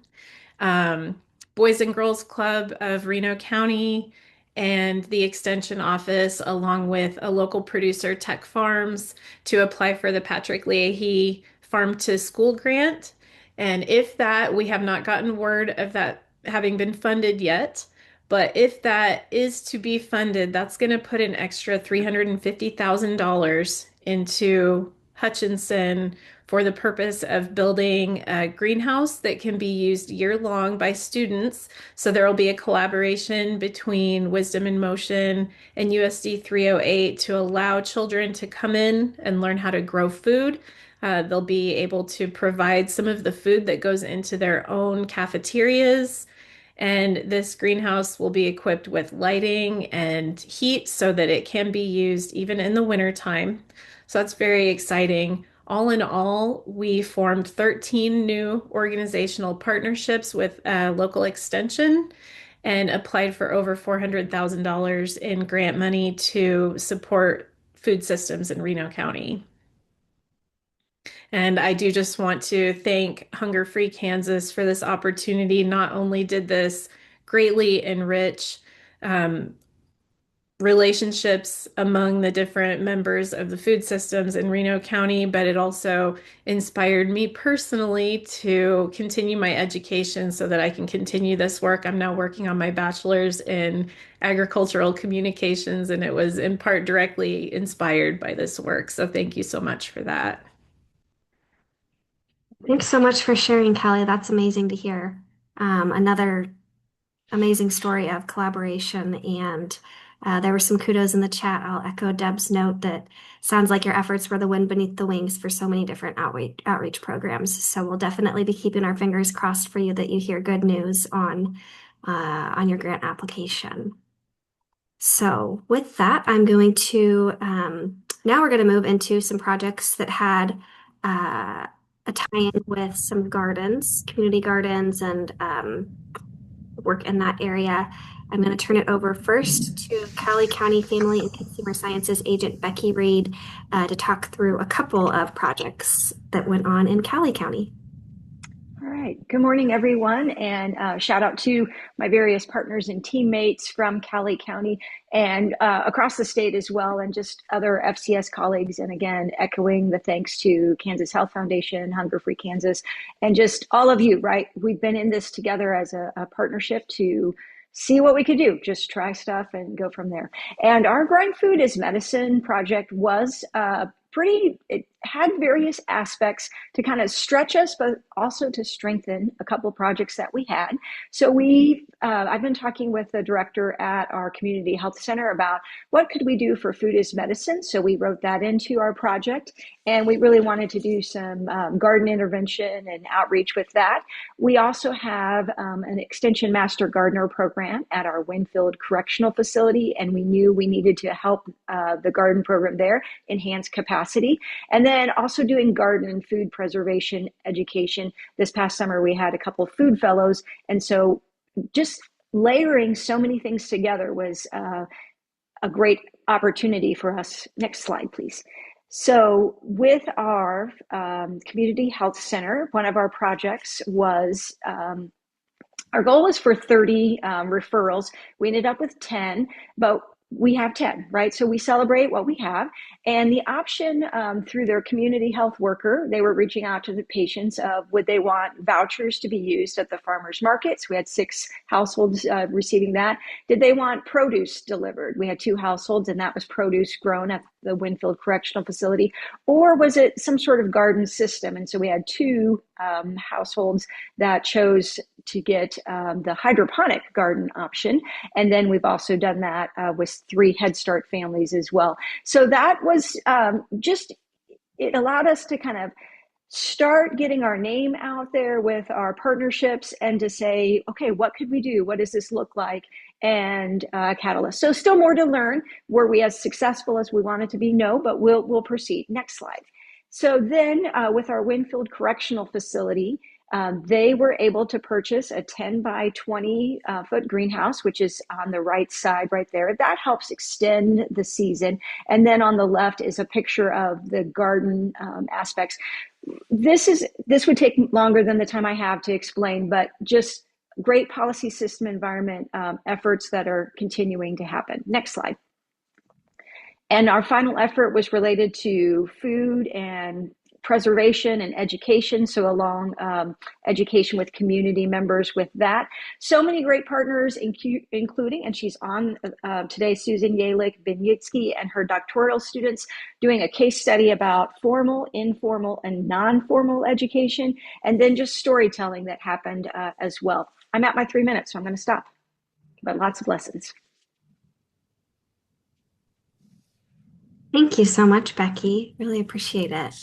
S11: um, Boys and Girls Club of Reno County, and the Extension Office, along with a local producer, Tech Farms, to apply for the Patrick Leahy Farm to School grant. And if that, we have not gotten word of that having been funded yet. But if that is to be funded, that's going to put an extra $350,000 into Hutchinson for the purpose of building a greenhouse that can be used year long by students. So there will be a collaboration between Wisdom in Motion and USD 308 to allow children to come in and learn how to grow food. They'll be able to provide some of the food that goes into their own cafeterias. And this greenhouse will be equipped with lighting and heat so that it can be used even in the wintertime. So that's very exciting. All in all, we formed 13 new organizational partnerships with local extension and applied for over $400,000 in grant money to support food systems in Reno County. And I do just want to thank Hunger Free Kansas for this opportunity. Not only did this greatly enrich relationships among the different members of the food systems in Reno County, but it also inspired me personally to continue my education so that I can continue this work. I'm now working on my bachelor's in agricultural communications, and it was in part directly inspired by this work. So thank you so much for that.
S1: Thanks so much for sharing, Kelly. That's amazing to hear. Another amazing story of collaboration, and there were some kudos in the chat. I'll echo Deb's note that sounds like your efforts were the wind beneath the wings for so many different outreach programs. So we'll definitely be keeping our fingers crossed for you that you hear good news on your grant application. So with that, I'm going to now we're going to move into some projects that had a tie-in with some gardens, community gardens, and work in that area. I'm going to turn it over first to Cali County Family and Consumer Sciences Agent Becky Reed to talk through a couple of projects that went on in Cali County.
S12: All right. Good morning, everyone, and shout out to my various partners and teammates from Cali County and across the state as well, and just other FCS colleagues. And again, echoing the thanks to Kansas Health Foundation, Hunger Free Kansas, and just all of you, right? We've been in this together as a partnership to see what we could do, just try stuff and go from there. And our Growing Food is Medicine project was it had various aspects to kind of stretch us, but also to strengthen a couple projects that we had. So I've been talking with the director at our community health center about what could we do for food as medicine. So we wrote that into our project, and we really wanted to do some garden intervention and outreach with that. We also have an extension master gardener program at our Winfield Correctional Facility, and we knew we needed to help the garden program there enhance capacity. And then also doing garden and food preservation education. This past summer, we had a couple of food fellows. And so just layering so many things together was a great opportunity for us. Next slide, please. So with our community health center, one of our projects was our goal was for 30 referrals. We ended up with 10, but we have 10, right? So we celebrate what we have. And the option through their community health worker, they were reaching out to the patients of would they want vouchers to be used at the farmers markets? We had 6 households receiving that. Did they want produce delivered? We had 2 households, and that was produce grown at the Winfield Correctional Facility. Or was it some sort of garden system? And so we had 2 households that chose to get the hydroponic garden option. And then we've also done that with 3 Head Start families as well. So that was it allowed us to kind of start getting our name out there with our partnerships and to say, okay, what could we do? What does this look like? And catalyst. So still more to learn. Were we as successful as we wanted to be? No, but we'll proceed. Next slide. So then with our Winfield Correctional Facility, they were able to purchase a 10 by 20 foot greenhouse, which is on the right side right there. That helps extend the season. And then on the left is a picture of the garden aspects. This would take longer than the time I have to explain, but just great policy system environment efforts that are continuing to happen. Next slide. And our final effort was related to food and preservation and education. So along education with community members with that. So many great partners, including, and she's on today, Susan Yalik-Binyitsky and her doctoral students doing a case study about formal, informal, and non-formal education, and then just storytelling that happened as well. I'm at my 3 minutes, so I'm going to stop, but lots of lessons.
S1: Thank you so much, Becky. Really appreciate it.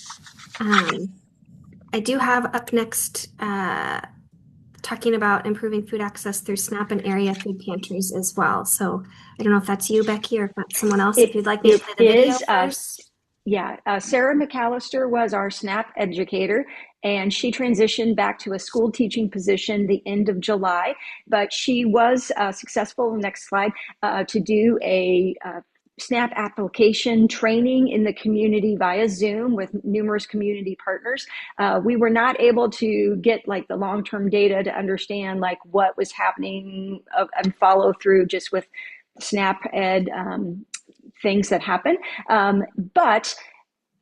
S1: I do have up next talking about improving food access through SNAP and area food pantries as well. So I don't know if that's you, Becky, or if that's someone else. If you'd like me to play the video first.
S12: Sarah McAllister was our SNAP educator, and she transitioned back to a school teaching position the end of July. But she was successful, next slide, to do a SNAP application training in the community via Zoom with numerous community partners. We were not able to get like the long-term data to understand like what was happening and follow through just with SNAP Ed things that happen. But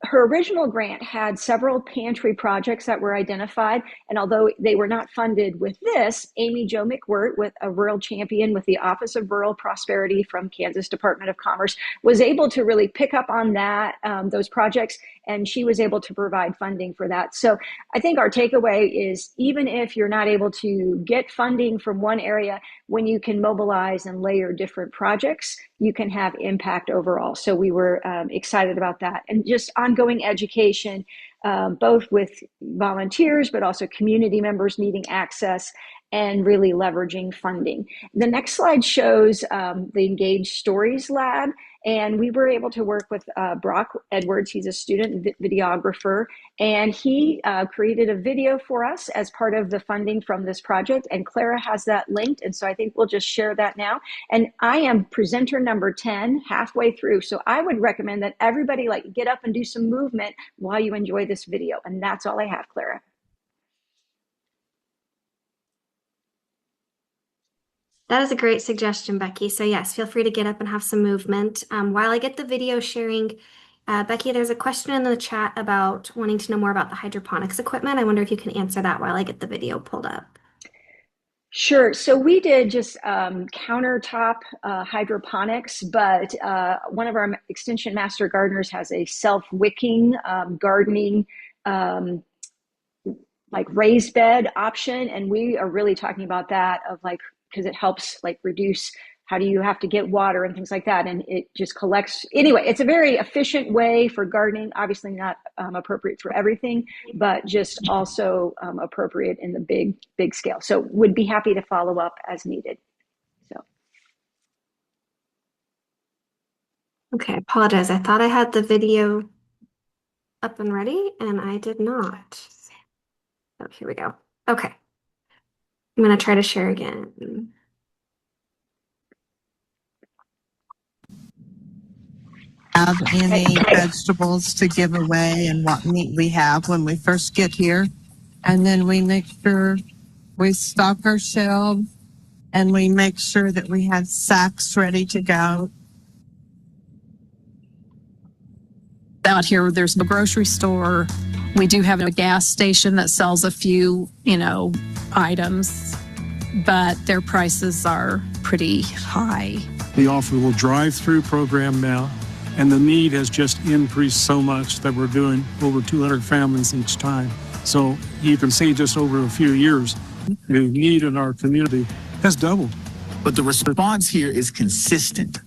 S12: her original grant had several pantry projects that were identified. And although they were not funded with this, Amy Jo McWirt, with a rural champion with the Office of Rural Prosperity from Kansas Department of Commerce, was able to really pick up on that, those projects, and she was able to provide funding for that. So I think our takeaway is even if you're not able to get funding from one area, when you can mobilize and layer different projects, you can have impact overall. So we were excited about that. And just ongoing education, both with volunteers, but also community members needing access and really leveraging funding. The next slide shows the Engage Stories Lab. And we were able to work with Brock Edwards. He's a student videographer, and he created a video for us as part of the funding from this project. And Clara has that linked. And so I think we'll just share that now. And I am presenter number 10, halfway through. So I would recommend that everybody like get up and do some movement while you enjoy this video. And that's all I have, Clara.
S1: That is a great suggestion, Becky. So yes, feel free to get up and have some movement. While I get the video sharing, Becky, there's a question in the chat about wanting to know more about the hydroponics equipment. I wonder if you can answer that while I get the video pulled up.
S12: Sure. So we did just countertop hydroponics, but one of our extension master gardeners has a self-wicking gardening like raised bed option. And we are really talking about that of like, because it helps like reduce how do you have to get water and things like that. And it just collects. Anyway, it's a very efficient way for gardening, obviously not appropriate for everything, but just also appropriate in the big scale. So would be happy to follow up as needed. So.
S1: Okay, apologize. I thought I had the video up and ready and I did not. Oh, here we go. Okay. I'm going to try to share again.
S13: have any vegetables to give away and what meat we have when we first get here. And then we make sure we stock our shelves and we make sure that we have sacks ready to go.
S14: Out here, there's a grocery store. We do have a gas station that sells a few, items, but their prices are pretty high.
S15: We offer a little drive-through program now, and the need has just increased so much that we're doing over 200 families each time. So you can see just over a few years, the need in our community has doubled.
S16: But the response here is consistent.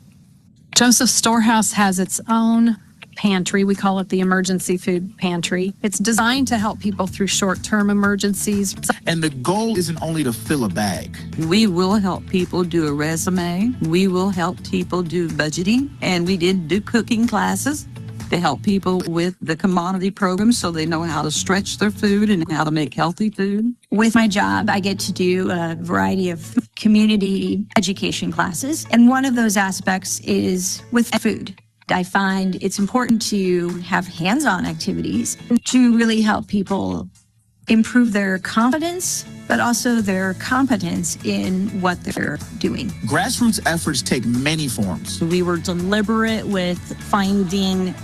S14: Joseph Storehouse has its own pantry. We call it the emergency food pantry. It's designed to help people through short-term emergencies.
S16: And the goal isn't only to fill a bag.
S17: We will help people do a resume. We will help people do budgeting. And we did do cooking classes to help people with the commodity program so they know how to stretch their food and how to make healthy food.
S18: With my job, I get to do a variety of community education classes. And one of those aspects is with food. I find it's important to have hands-on activities to really help people improve their confidence, but also their competence in what they're doing.
S16: Grassroots efforts take many forms.
S17: We were deliberate with finding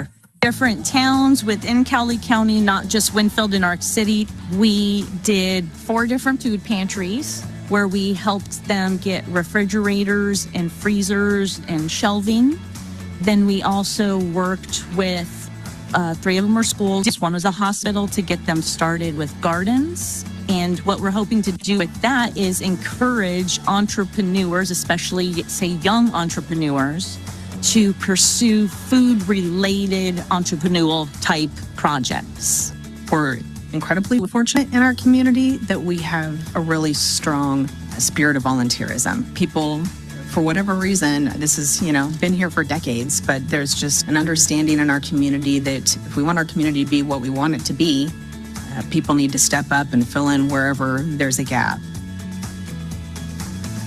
S17: different towns within Cowley County, not just Winfield and Ark City.
S14: We did 4 different food pantries
S17: where we helped them get refrigerators and freezers and shelving. Then we also worked with 3 of them were schools. One was a hospital to get them started with gardens. And what we're hoping to do with that is encourage entrepreneurs, especially, say, young entrepreneurs, to pursue food-related entrepreneurial type projects.
S19: We're incredibly fortunate in our community that we have a really strong spirit of volunteerism. People, for whatever reason, this has, been here for decades, but there's just an understanding in our community that if we want our community to be what we want it to be, people need to step up and fill in wherever there's a gap.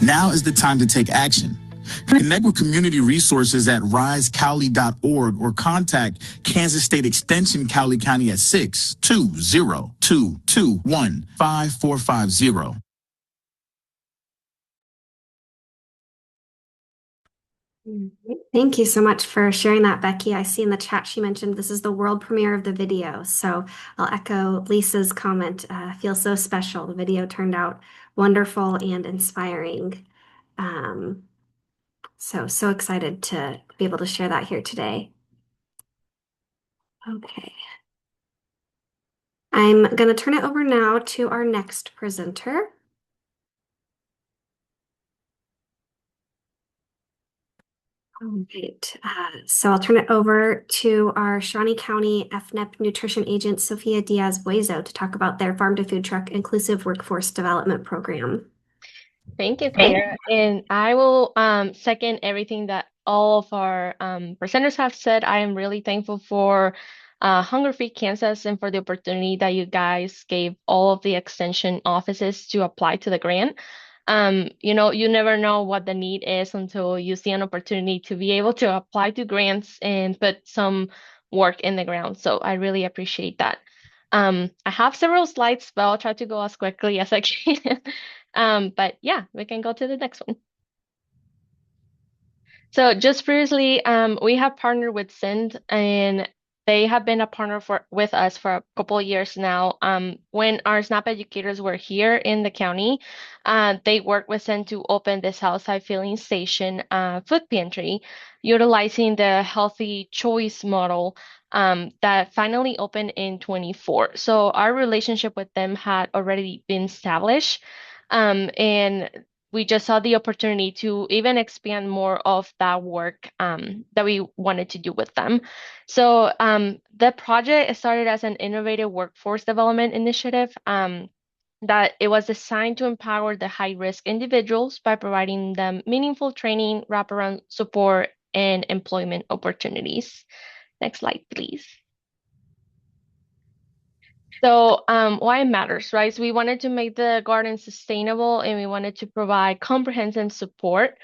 S16: Now is the time to take action. Connect with community resources at risecowley.org or contact Kansas State Extension Cowley County at 620-221-5450.
S1: Thank you so much for sharing that, Becky. I see in the chat she mentioned this is the world premiere of the video. So I'll echo Lisa's comment. Feels so special. The video turned out wonderful and inspiring. So excited to be able to share that here today. Okay. I'm going to turn it over now to our next presenter. All right, so I'll turn it over to our Shawnee County FNEP nutrition agent, Sophia Diaz-Buezo, to talk about their Farm to Food Truck Inclusive Workforce Development Program.
S20: Thank you, Claire. And I will second everything that all of our presenters have said. I am really thankful for Hunger Free Kansas and for the opportunity that you guys gave all of the extension offices to apply to the grant. You never know what the need is until you see an opportunity to be able to apply to grants and put some work in the ground. So I really appreciate that. I have several slides, but I'll try to go as quickly as I can. But yeah, we can go to the next one. So just previously, we have partnered with Sind, and they have been a partner with us for a couple of years now. When our SNAP educators were here in the county, they worked with Sind to open the Southside Filling Station food pantry, utilizing the healthy choice model that finally opened in 24. So our relationship with them had already been established, and we just saw the opportunity to even expand more of that work that we wanted to do with them. So the project started as an innovative workforce development initiative that it was designed to empower the high-risk individuals by providing them meaningful training, wraparound support, and employment opportunities. Next slide, please. So why it matters, right? So we wanted to make the garden sustainable and we wanted to provide comprehensive support.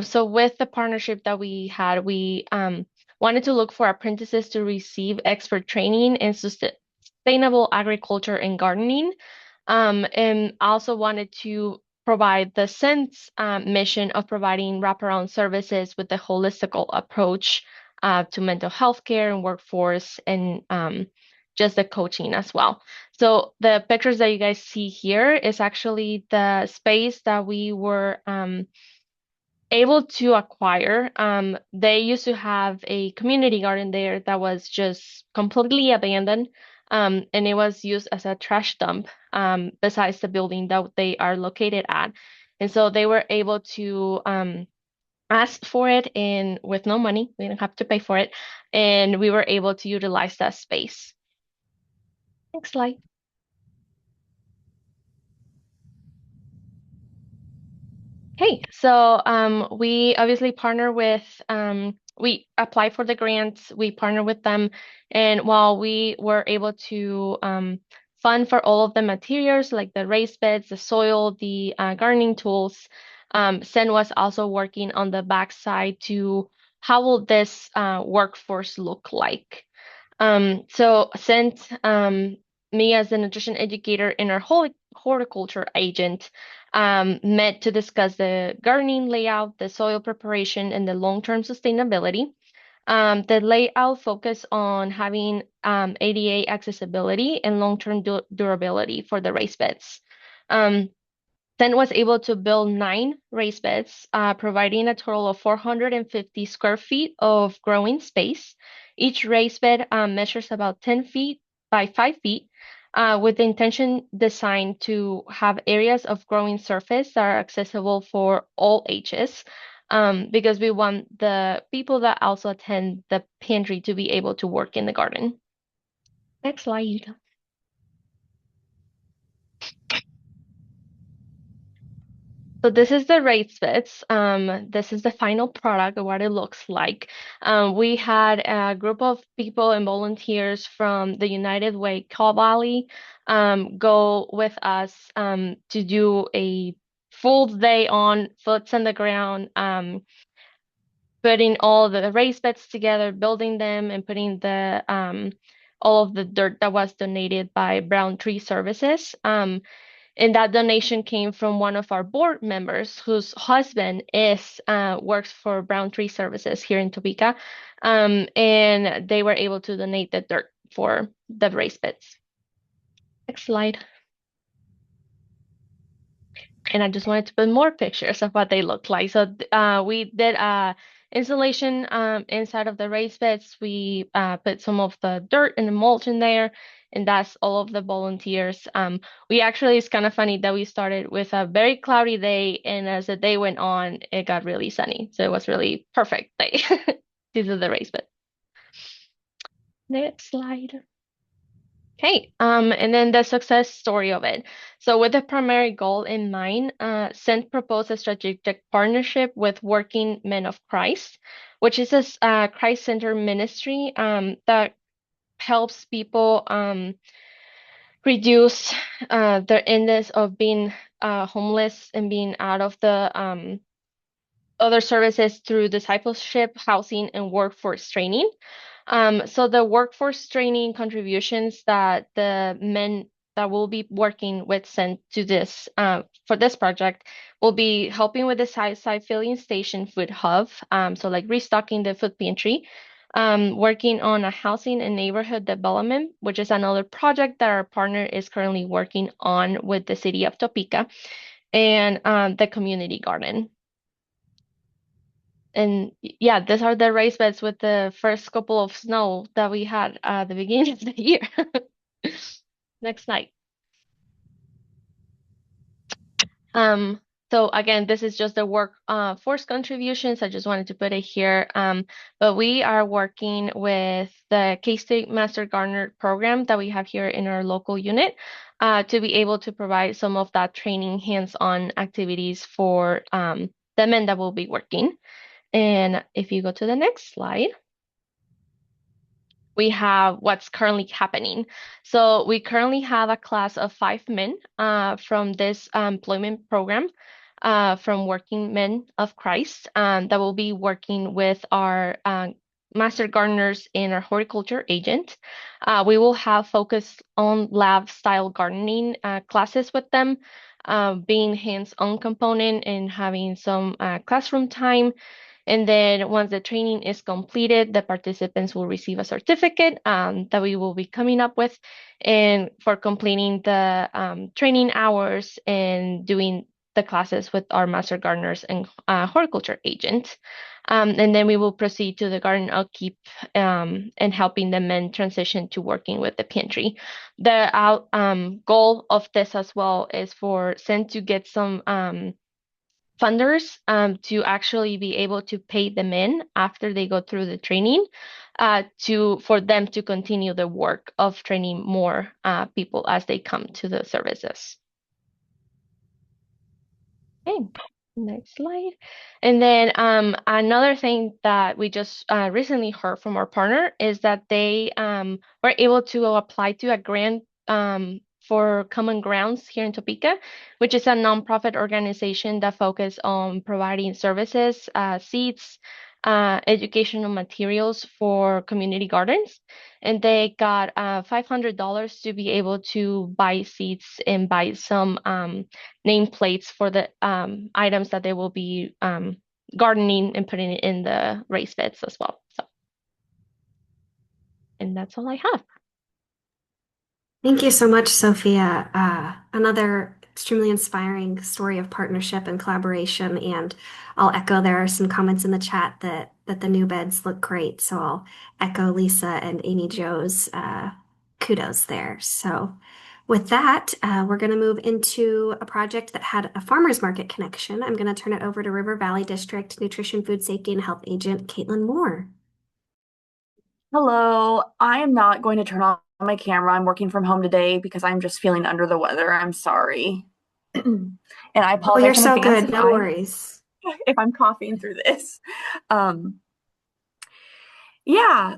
S20: So with the partnership that we had, we wanted to look for apprentices to receive expert training in sustainable agriculture and gardening, and also wanted to provide the sense mission of providing wraparound services with a holistical approach to mental health care and workforce and just the coaching as well. So the pictures that you guys see here is actually the space that we were able to acquire. They used to have a community garden there that was just completely abandoned, and it was used as a trash dump besides the building that they are located at. And so they were able to ask for it and with no money, we didn't have to pay for it, and we were able to utilize that space. Next slide. Okay, so we obviously partner with, we apply for the grants, we partner with them, and while we were able to fund for all of the materials like the raised beds, the soil, the gardening tools, Sen was also working on the backside to how will this workforce look like. So since me as a nutrition educator and our horticulture agent met to discuss the gardening layout, the soil preparation, and the long-term sustainability. The layout focused on having ADA accessibility and long-term durability for the raised beds. Then was able to build 9 raised beds, providing a total of 450 square feet of growing space. Each raised bed measures about 10 feet by 5 feet, with the intention designed to have areas of growing surface that are accessible for all ages, because we want the people that also attend the pantry to be able to work in the garden. Next slide. So this is the raised beds. This is the final product of what it looks like. We had a group of people and volunteers from the United Way Call Valley go with us to do a full day on foots on the ground, putting all the raised beds together, building them, and putting the all of the dirt that was donated by Brown Tree Services. And that donation came from one of our board members whose husband is works for Brown Tree Services here in Topeka. And they were able to donate the dirt for the raised beds. Next slide. And I just wanted to put more pictures of what they look like. So we did installation inside of the raised beds. We put some of the dirt and the mulch in there, and that's all of the volunteers. We actually, it's kind of funny that we started with a very cloudy day, and as the day went on, it got really sunny. So it was really perfect day. These are the raised beds. Next slide. Okay, and then the success story of it. So with the primary goal in mind, Sent proposed a strategic partnership with Working Men of Christ, which is a Christ-centered ministry that helps people reduce their index of being homeless and being out of the other services through discipleship, housing, and workforce training. So the workforce training contributions that the men that will be working with Sent to this for this project will be helping with the side filling station food hub, so like restocking the food pantry, working on a housing and neighborhood development, which is another project that our partner is currently working on with the city of Topeka, and the community garden. And yeah, these are the raised beds with the first couple of snow that we had at the beginning of the year. Next slide. So again, this is just the workforce contributions. I just wanted to put it here. But we are working with the K-State Master Gardener program that we have here in our local unit to be able to provide some of that training hands-on activities for the men that will be working. And if you go to the next slide, we have what's currently happening. So we currently have a class of 5 men from this employment program from Working Men of Christ that will be working with our master gardeners and our horticulture agent. We will have focus on lab style gardening classes with them, being hands-on component and having some classroom time. And then once the training is completed, the participants will receive a certificate that we will be coming up with, and for completing the training hours and doing the classes with our master gardeners and horticulture agent. And then we will proceed to the garden upkeep and helping the men transition to working with the pantry. The goal of this as well is for Sen to get some funders to actually be able to pay them in after they go through the training for them to continue the work of training more people as they come to the services. Okay, next slide. And then another thing that we just recently heard from our partner is that they were able to apply to a grant for Common Grounds here in Topeka, which is a nonprofit organization that focuses on providing services, seeds, educational materials for community gardens. And they got $500 to be able to buy seeds and buy some nameplates for the items that they will be gardening and putting it in the raised beds as well. So, and that's all I have.
S1: Thank you so much, Sophia. Another extremely inspiring story of partnership and collaboration. And I'll echo there are some comments in the chat that the new beds look great. So I'll echo Lisa and Amy Jo's kudos there. So with that, we're going to move into a project that had a farmers market connection. I'm going to turn it over to River Valley District Nutrition, Food Safety, and Health Agent Caitlin Moore.
S21: Hello, I am not going to turn on my camera. I'm working from home today because I'm just feeling under the weather. I'm sorry. And I apologize.
S1: Oh, you're so
S21: in advance
S1: good. No worries.
S21: if I'm coughing through this. Yeah,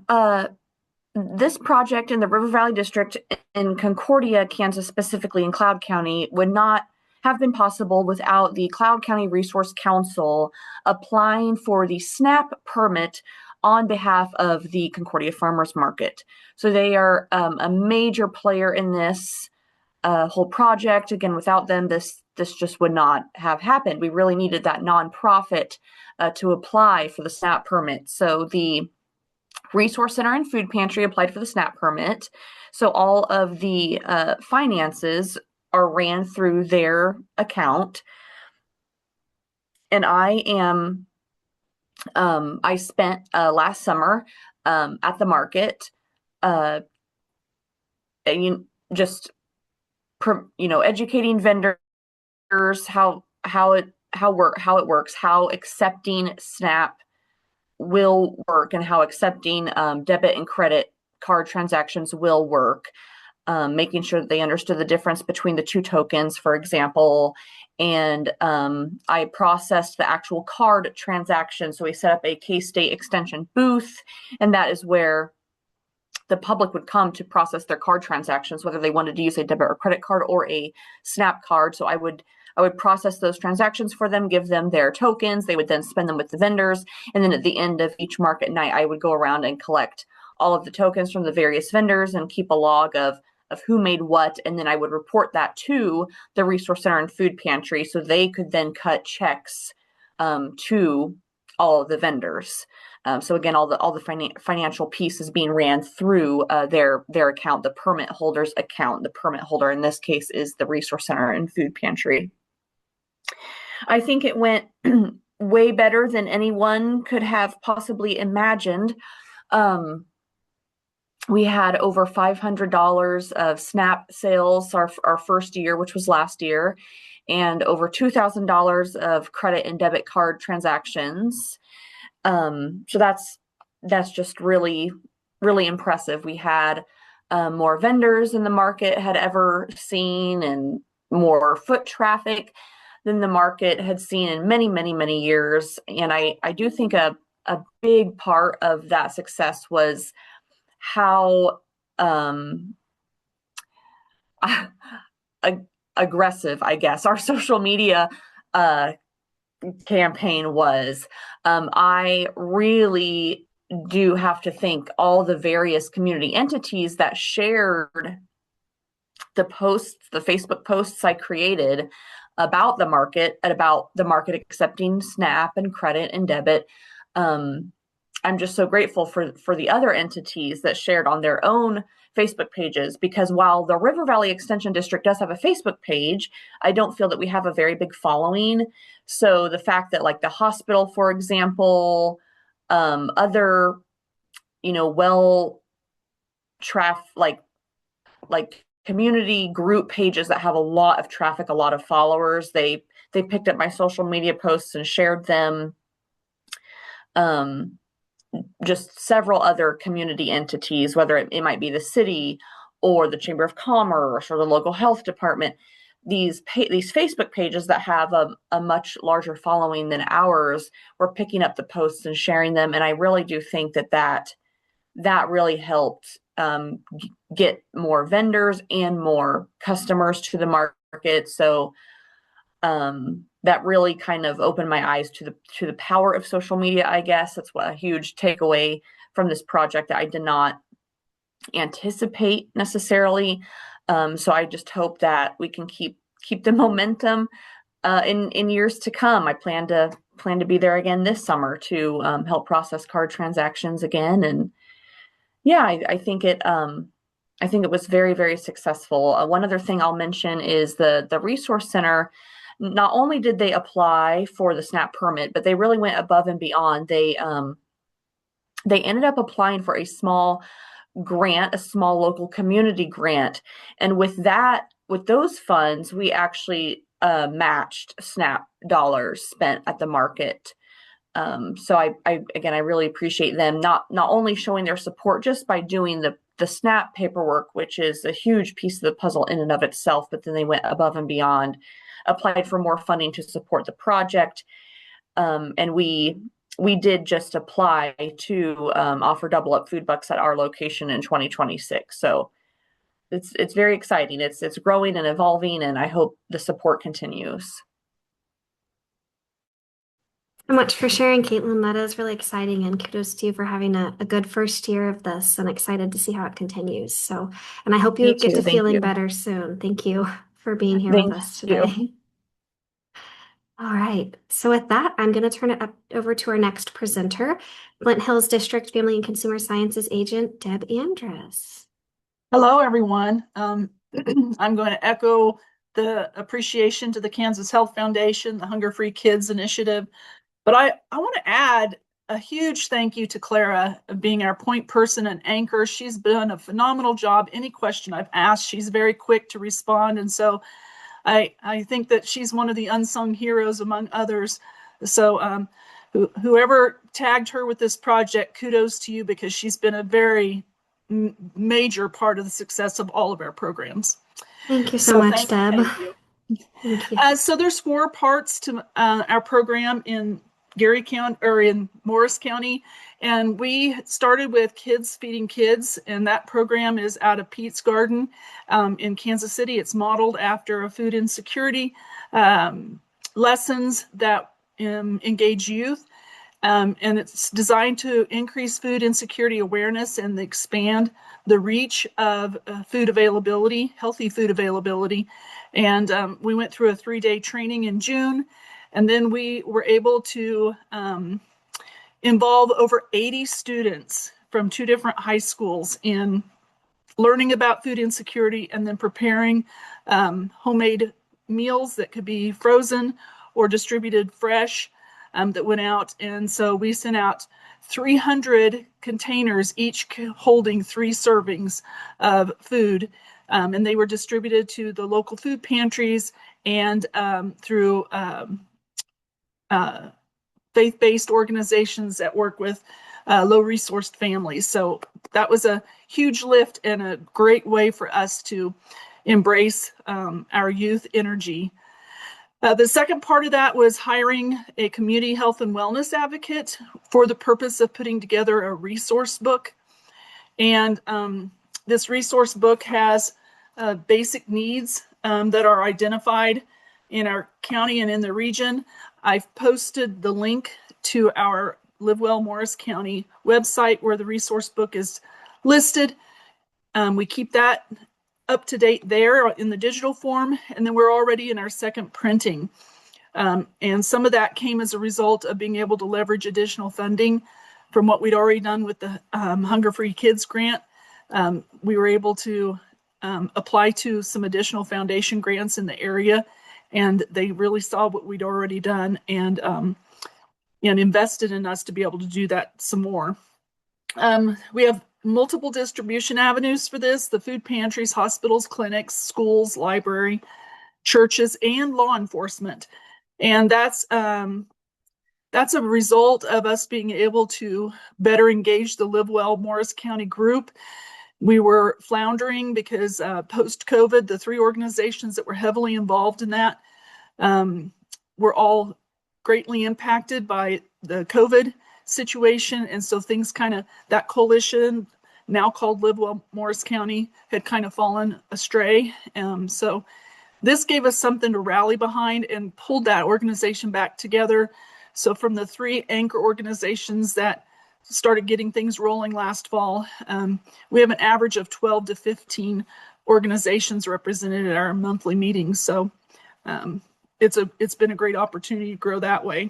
S21: this project in the River Valley District in Concordia, Kansas, specifically in Cloud County, would not have been possible without the Cloud County Resource Council applying for the SNAP permit on behalf of the Concordia Farmers Market. So they are a major player in this whole project. Again, without them, this just would not have happened. We really needed that nonprofit to apply for the SNAP permit. So the Resource Center and Food Pantry applied for the SNAP permit. So all of the finances are ran through their account. And I spent last summer at the market, educating vendors how it works, how accepting SNAP will work, and how accepting debit and credit card transactions will work. Making sure that they understood the difference between the two tokens, for example. And I processed the actual card transaction. So we set up a K-State extension booth, and that is where the public would come to process their card transactions, whether they wanted to use a debit or credit card or a SNAP card. So I would process those transactions for them, give them their tokens. They would then spend them with the vendors. And then at the end of each market night, I would go around and collect all of the tokens from the various vendors and keep a log of who made what. And then I would report that to the Resource Center and Food Pantry so they could then cut checks to all of the vendors. So again, all the financial pieces being ran through their account, the permit holder's account. The permit holder in this case is the Resource Center and Food Pantry. I think it went way better than anyone could have possibly imagined. We had over $500 of SNAP sales our first year, which was last year, and over $2,000 of credit and debit card transactions. So that's just really, really impressive. We had more vendors than the market had ever seen, and more foot traffic than the market had seen in many, many, many years. And I do think a big part of that success was how aggressive, I guess, our social media campaign was. I really do have to thank all the various community entities that shared the posts, the Facebook posts I created about the market and about the market accepting SNAP and credit and debit. I'm just so grateful for the other entities that shared on their own Facebook pages, because while the River Valley Extension District does have a Facebook page, I don't feel that we have a very big following. So the fact that, like, the hospital, for example, other, well like community group pages that have a lot of traffic, a lot of followers, they picked up my social media posts and shared them. Just several other community entities, whether it might be the city or the Chamber of Commerce or the local health department, these Facebook pages that have a much larger following than ours were picking up the posts and sharing them. And I really do think that really helped get more vendors and more customers to the market. So that really kind of opened my eyes to the power of social media, I guess. That's what a huge takeaway from this project that I did not anticipate necessarily. So I just hope that we can keep the momentum in years to come. I plan to be there again this summer to help process card transactions again. And yeah, I think it was very, very successful. One other thing I'll mention is the Resource Center. Not only did they apply for the SNAP permit, but they really went above and beyond. They ended up applying for a small grant, a small local community grant, and with those funds, we actually matched SNAP dollars spent at the market. So I really appreciate them not only showing their support just by doing the SNAP paperwork, which is a huge piece of the puzzle in and of itself, but then they went above and beyond, applied for more funding to support the project. And we did just apply to offer double up food bucks at our location in 2026. So it's very exciting. It's growing and evolving, and I hope the support continues.
S1: So much for sharing, Caitlin. That is really exciting, and kudos to you for having a good first year of this, and excited to see how it continues. So, and I hope you get to feeling better soon. Thank you for being here with us today. All right. So with that, I'm going to turn it over to our next presenter, Flint Hills District Family and Consumer Sciences Agent, Deb Andrus.
S2: Hello, everyone. I'm going to echo the appreciation to the Kansas Health Foundation, the Hunger Free Kids Initiative. But I want to add a huge thank you to Clara of being our point person and anchor. She's done a phenomenal job. Any question I've asked, she's very quick to respond. And so I think that she's one of the unsung heroes among others. So whoever tagged her with this project, kudos to you, because she's been a very major part of the success of all of our programs.
S1: Thank you so much, Deb.
S2: Thank you. So there's 4 parts to our program in Geary County, or in Morris County, and we started with Kids Feeding Kids, and that program is out of Pete's Garden in Kansas City. It's modeled after a food insecurity lessons that engage youth, and it's designed to increase food insecurity awareness and expand the reach of food availability, healthy food availability. And we went through a 3-day training in June. And then we were able to involve over 80 students from 2 different high schools in learning about food insecurity and then preparing homemade meals that could be frozen or distributed fresh that went out. And so we sent out 300 containers, each holding 3 servings of food. And they were distributed to the local food pantries and through faith-based organizations that work with low-resourced families. So that was a huge lift and a great way for us to embrace our youth energy. The second part of that was hiring a community health and wellness advocate for the purpose of putting together a resource book. And this resource book has basic needs that are identified in our county and in the region. I've posted the link to our Live Well Morris County website where the resource book is listed. We keep that up to date there in the digital form, and then we're already in our second printing. And some of that came as a result of being able to leverage additional funding from what we'd already done with the Hunger Free Kids grant. We were able to apply to some additional foundation grants in the area, and they really saw what we'd already done and invested in us to be able to do that some more. We have multiple distribution avenues for this: the food pantries, hospitals, clinics, schools, library, churches, and law enforcement. And that's a result of us being able to better engage the Live Well Morris County group. We were floundering because post-COVID, the three organizations that were heavily involved in that were all greatly impacted by the COVID situation. And so things that coalition, now called Live Well Morris County, had kind of fallen astray. So this gave us something to rally behind and pulled that organization back together. So from the three anchor organizations that started getting things rolling last fall, we have an average of 12 to 15 organizations represented at our monthly meetings. So it's been a great opportunity to grow that way.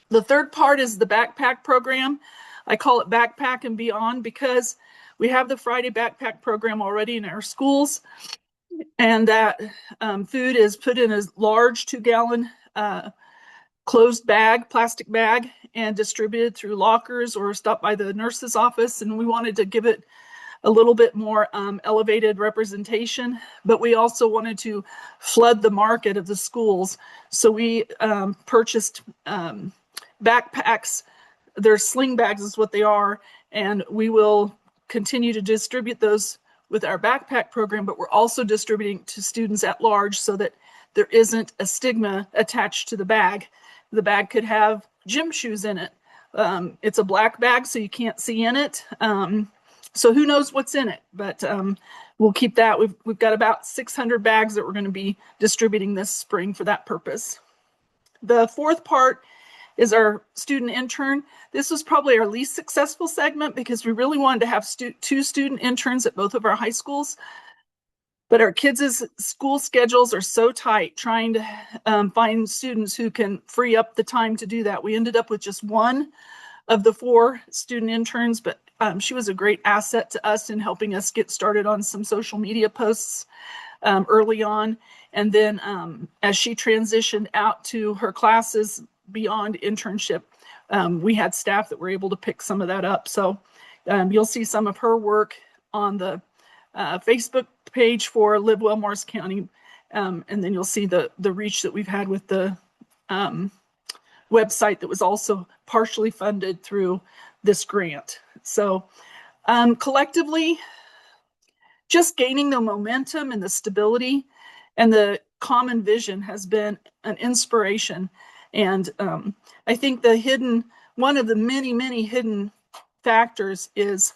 S2: The third part is the backpack program. I call it Backpack and Beyond because we have the Friday backpack program already in our schools, and that food is put in a large 2-gallon closed bag, plastic bag, and distributed through lockers or stopped by the nurse's office. And we wanted to give it a little bit more elevated representation, but we also wanted to flood the market of the schools. So we purchased backpacks. They're sling bags is what they are, and we will continue to distribute those with our backpack program, but we're also distributing to students at large so that there isn't a stigma attached to the bag. The bag could have gym shoes in it. It's a black bag, so you can't see in it. So who knows what's in it, but we'll keep that. We've got about 600 bags that we're going to be distributing this spring for that purpose. The fourth part is our student intern. This was probably our least successful segment because we really wanted to have two student interns at both of our high schools. But our kids' school schedules are so tight, trying to find students who can free up the time to do that. We ended up with just one of the 4 student interns, but she was a great asset to us in helping us get started on some social media posts early on. And then as she transitioned out to her classes beyond internship, we had staff that were able to pick some of that up. So you'll see some of her work on the Facebook page for Live Well Morris County. And then you'll see the reach that we've had with the website that was also partially funded through this grant. So collectively, just gaining the momentum and the stability and the common vision has been an inspiration. And I think one of the many, many hidden factors is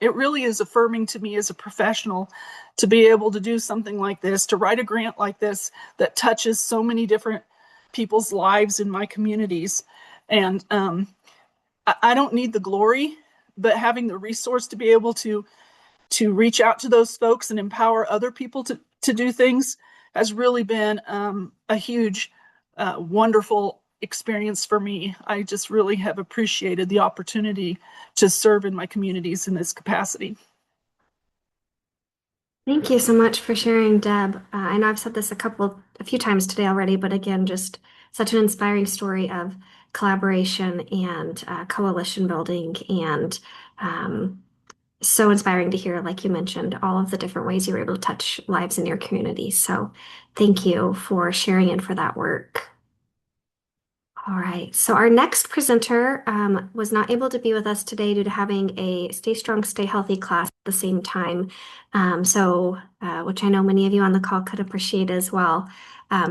S2: it really is affirming to me as a professional to be able to do something like this, to write a grant like this that touches so many different people's lives in my communities. And I don't need the glory, but having the resource to be able to reach out to those folks and empower other people to do things has really been a huge, wonderful experience for me. I just really have appreciated the opportunity to serve in my communities in this capacity.
S1: Thank you so much for sharing, Deb. I know I've said this a few times today already, but again, just such an inspiring story of collaboration and coalition building, and so inspiring to hear, like you mentioned, all of the different ways you were able to touch lives in your community. So thank you for sharing and for that work. All right, so our next presenter was not able to be with us today due to having a Stay Strong, Stay Healthy class at the same time, which I know many of you on the call could appreciate as well.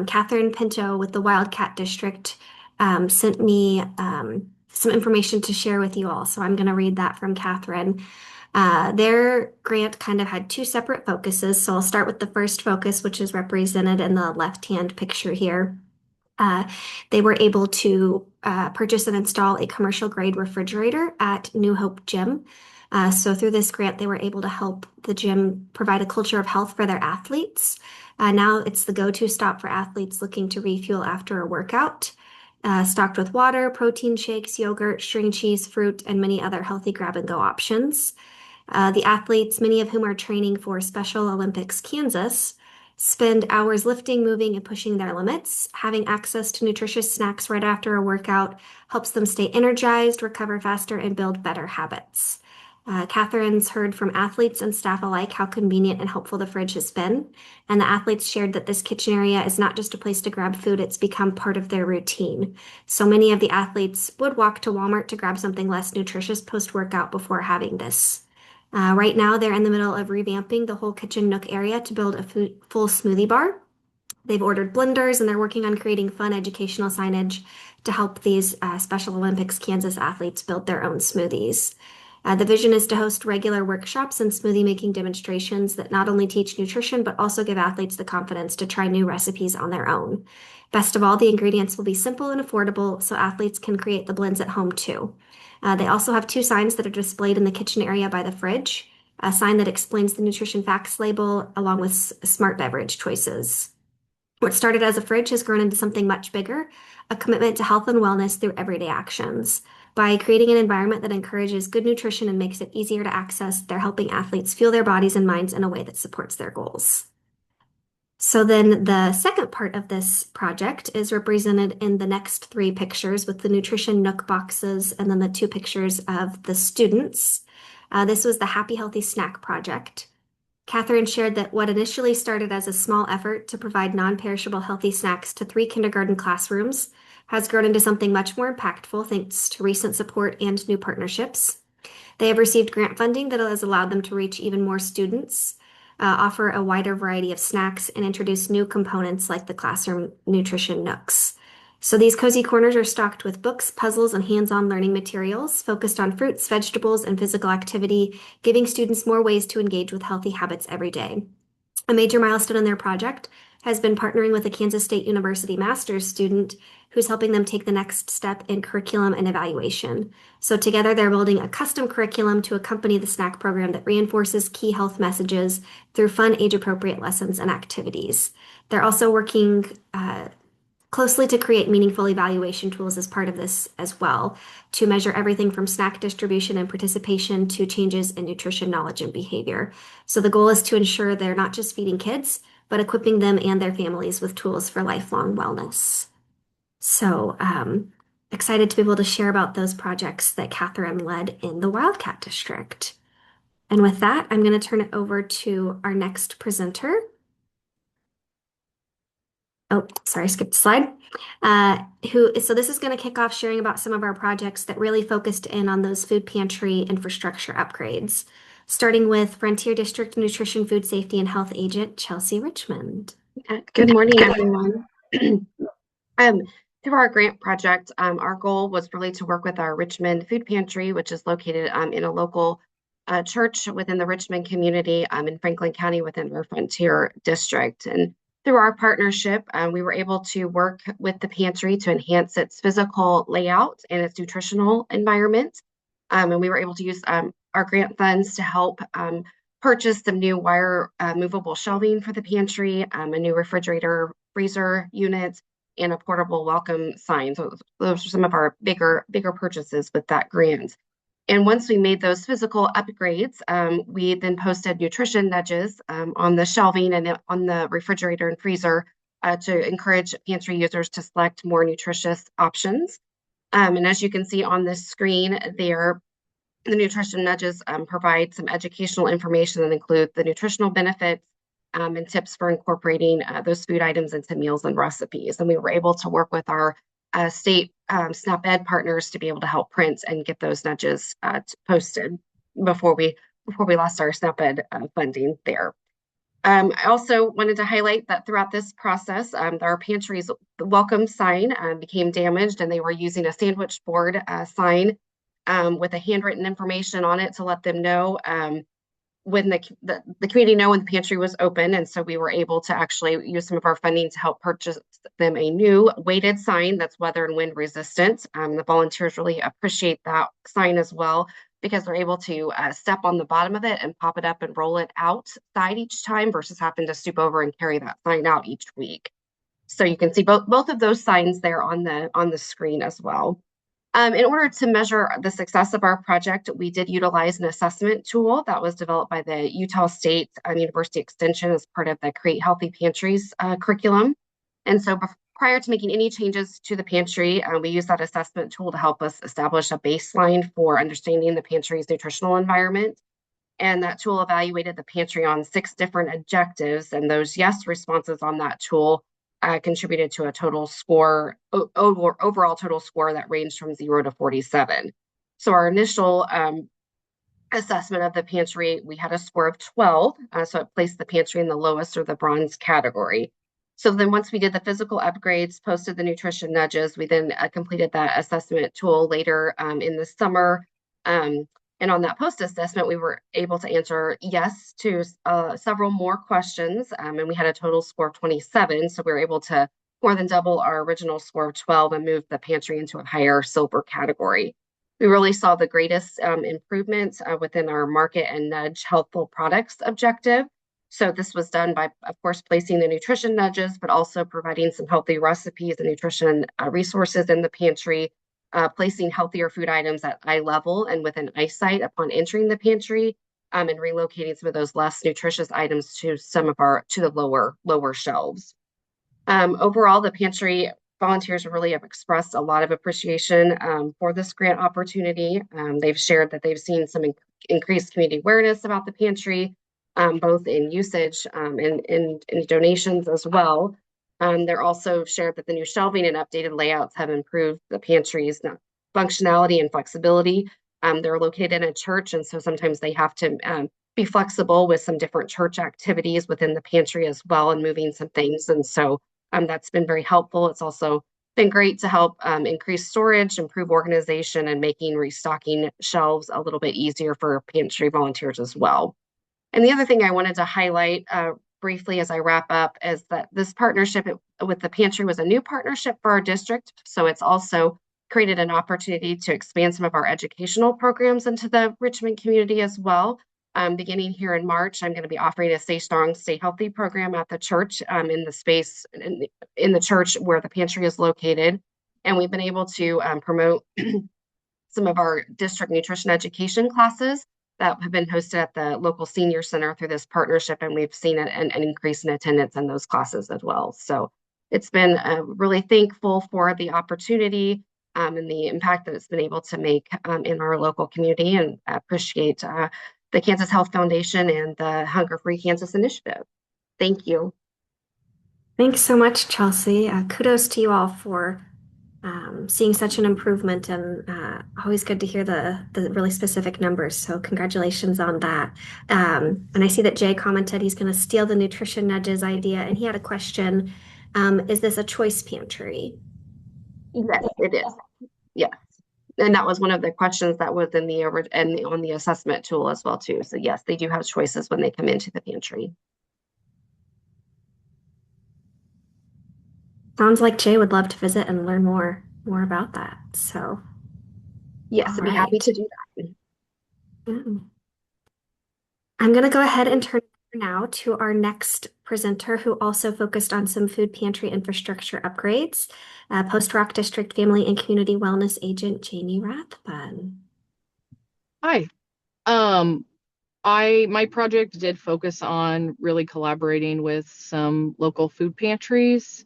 S1: Catherine Pinto with the Wildcat District sent me some information to share with you all, so I'm going to read that from Catherine. Their grant kind of had 2 separate focuses, so I'll start with the first focus, which is represented in the left-hand picture here. Uh, they were able to purchase and install a commercial grade refrigerator at New Hope Gym. So through this grant, they were able to help the gym provide a culture of health for their athletes. Now it's the go-to stop for athletes looking to refuel after a workout. Stocked with water, protein shakes, yogurt, string cheese, fruit, and many other healthy grab-and-go options. The athletes, many of whom are training for Special Olympics Kansas, spend hours lifting, moving, and pushing their limits. Having access to nutritious snacks right after a workout helps them stay energized, recover faster, and build better habits. Catherine's heard from athletes and staff alike how convenient and helpful the fridge has been. And the athletes shared that this kitchen area is not just a place to grab food, it's become part of their routine. So many of the athletes would walk to Walmart to grab something less nutritious post-workout before having this. Right now, they're in the middle of revamping the whole kitchen nook area to build a full smoothie bar. They've ordered blenders and they're working on creating fun educational signage to help these Special Olympics Kansas athletes build their own smoothies. The vision is to host regular workshops and smoothie making demonstrations that not only teach nutrition, but also give athletes the confidence to try new recipes on their own. Best of all, the ingredients will be simple and affordable so athletes can create the blends at home too. They also have 2 signs that are displayed in the kitchen area by the fridge, a sign that explains the nutrition facts label along with smart beverage choices. What started as a fridge has grown into something much bigger, a commitment to health and wellness through everyday actions. By creating an environment that encourages good nutrition and makes it easier to access, they're helping athletes fuel their bodies and minds in a way that supports their goals. So then the second part of this project is represented in the next 3 pictures with the nutrition nook boxes and then the 2 pictures of the students. This was the Happy Healthy Snack Project. Catherine shared that what initially started as a small effort to provide non-perishable healthy snacks to 3 kindergarten classrooms has grown into something much more impactful thanks to recent support and new partnerships. They have received grant funding that has allowed them to reach even more students, offer a wider variety of snacks, and introduce new components like the classroom nutrition nooks. So these cozy corners are stocked with books, puzzles, and hands-on learning materials focused on fruits, vegetables, and physical activity, giving students more ways to engage with healthy habits every day. A major milestone in their project has been partnering with a Kansas State University master's student who's helping them take the next step in curriculum and evaluation. So together they're building a custom curriculum to accompany the snack program that reinforces key health messages through fun, age-appropriate lessons and activities. They're also working closely to create meaningful evaluation tools as part of this as well, to measure everything from snack distribution and participation to changes in nutrition knowledge and behavior. So the goal is to ensure they're not just feeding kids, but equipping them and their families with tools for lifelong wellness. So excited to be able to share about those projects that Catherine led in the Wildcat District. And with that, I'm going to turn it over to our next presenter. Oh, sorry, I skipped a slide. So this is going to kick off sharing about some of our projects that really focused in on those food pantry infrastructure upgrades, starting with Frontier District Nutrition, Food Safety, and Health Agent, Chelsea Richmond.
S3: Good morning, everyone. Through our grant project, our goal was really to work with our Richmond Food Pantry, which is located in a local church within the Richmond community in Franklin County within our Frontier District. And through our partnership, we were able to work with the pantry to enhance its physical layout and its nutritional environment. And we were able to use our grant funds to help purchase some new wire movable shelving for the pantry, a new refrigerator, freezer unit, and a portable welcome sign. So those are some of our bigger purchases with that grant. And once we made those physical upgrades, we then posted nutrition nudges on the shelving and on the refrigerator and freezer to encourage pantry users to select more nutritious options. And as you can see on this screen there, the nutrition nudges provide some educational information that include the nutritional benefits and tips for incorporating those food items into meals and recipes. And we were able to work with our state SNAP Ed partners to be able to help print and get those nudges posted before we lost our SNAP Ed funding there. I also wanted to highlight that throughout this process, our pantry's welcome sign became damaged, and they were using a sandwich board sign with a handwritten information on it to let them know when the community know when the pantry was open, and so we were able to actually use some of our funding to help purchase them a new weighted sign that's weather and wind resistant. The volunteers really appreciate that sign as well because they're able to step on the bottom of it and pop it up and roll it outside each time versus having to stoop over and carry that sign out each week. So you can see both of those signs there on the screen as well. In order to measure the success of our project, we did utilize an assessment tool that was developed by the Utah State University Extension as part of the Create Healthy Pantries curriculum. And so prior to making any changes to the pantry, we used that assessment tool to help us establish a baseline for understanding the pantry's nutritional environment. And that tool evaluated the pantry on 6 different objectives, and those yes responses on that tool contributed to a total score, overall total score that ranged from 0 to 47. So our initial assessment of the pantry, we had a score of 12. So it placed the pantry in the lowest or the bronze category. So then once we did the physical upgrades, posted the nutrition nudges, we then completed that assessment tool later in the summer. And on that post assessment, we were able to answer yes to several more questions. And we had a total score of 27. So we were able to more than double our original score of 12 and move the pantry into a higher silver category. We really saw the greatest improvements within our market and nudge healthful products objective. So this was done by, of course, placing the nutrition nudges, but also providing some healthy recipes and nutrition resources in the pantry, placing healthier food items at eye level and within eyesight upon entering the pantry, and relocating some of those less nutritious items to the lower shelves. Overall, the pantry volunteers really have expressed a lot of appreciation for this grant opportunity. They've shared that they've seen some increased community awareness about the pantry, both in usage and in donations as well. They're also shared that the new shelving and updated layouts have improved the pantry's functionality and flexibility. They're located in a church, and so sometimes they have to be flexible with some different church activities within the pantry as well and moving some things. And so that's been very helpful. It's also been great to help increase storage, improve organization, and making restocking shelves a little bit easier for pantry volunteers as well. And the other thing I wanted to highlight briefly as I wrap up is that this partnership with the pantry was a new partnership for our district. So it's also created an opportunity to expand some of our educational programs into the Richmond community as well. Beginning here in March, I'm going to be offering a Stay Strong, Stay Healthy program at the church in the space in the church where the pantry is located. And we've been able to promote some of our district nutrition education classes that have been hosted at the local senior center through this partnership, and we've seen an increase in attendance in those classes as well. So it's been really thankful for the opportunity and the impact that it's been able to make in our local community, and appreciate the Kansas Health Foundation and the Hunger Free Kansas Initiative. Thank you.
S1: Thanks so much, Chelsea. Kudos to you all for seeing such an improvement, and always good to hear the really specific numbers. So congratulations on that. And I see that Jay commented he's going to steal the nutrition nudges idea, and he had a question. Is this a choice pantry?
S3: Yes, it is. Yes. And that was one of the questions that was in the on the assessment tool as well too. So yes, they do have choices when they come into the pantry.
S1: Sounds like Jay would love to visit and learn more about that. So
S3: yes, I'd be happy to do that.
S1: I'm going to go ahead and turn now to our next presenter, who also focused on some food pantry infrastructure upgrades, Post Rock District Family and Community Wellness Agent Jamie Rathbun.
S4: Hi. My project did focus on really collaborating with some local food pantries.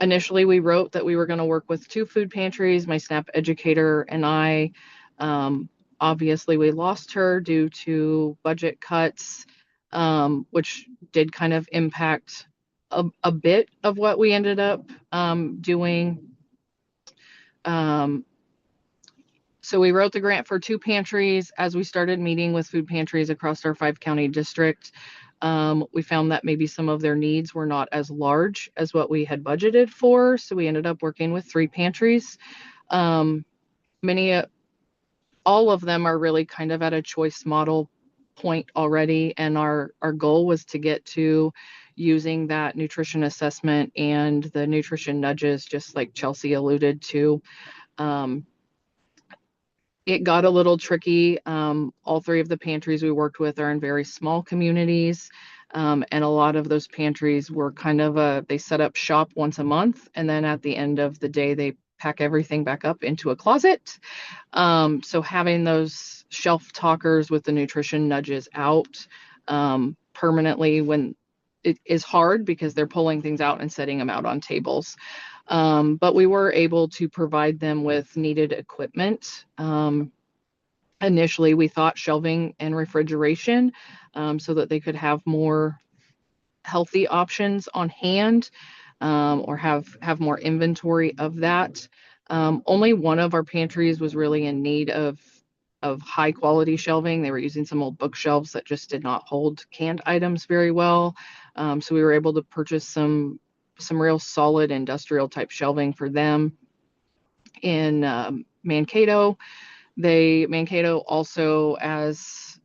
S4: Initially, we wrote that we were going to work with 2 food pantries, my SNAP educator and I. Obviously, we lost her due to budget cuts, which did kind of impact a bit of what we ended up doing. So we wrote the grant for 2 pantries. As we started meeting with food pantries across our 5-county district, we found that maybe some of their needs were not as large as what we had budgeted for. So we ended up working with 3 pantries. All of them are really kind of at a choice model point already, and our goal was to get to using that nutrition assessment and the nutrition nudges, just like Chelsea alluded to. It got a little tricky. All three of the pantries we worked with are in very small communities. And a lot of those pantries were kind of they set up shop once a month. And then at the end of the day, they pack everything back up into a closet. So having those shelf talkers with the nutrition nudges out permanently when it is hard because they're pulling things out and setting them out on tables. But we were able to provide them with needed equipment. Initially, we thought shelving and refrigeration so that they could have more healthy options on hand or have more inventory of that. Only one of our pantries was really in need of high quality shelving. They were using some old bookshelves that just did not hold canned items very well. So we were able to purchase some real solid industrial type shelving for them in Mankato. Mankato also, as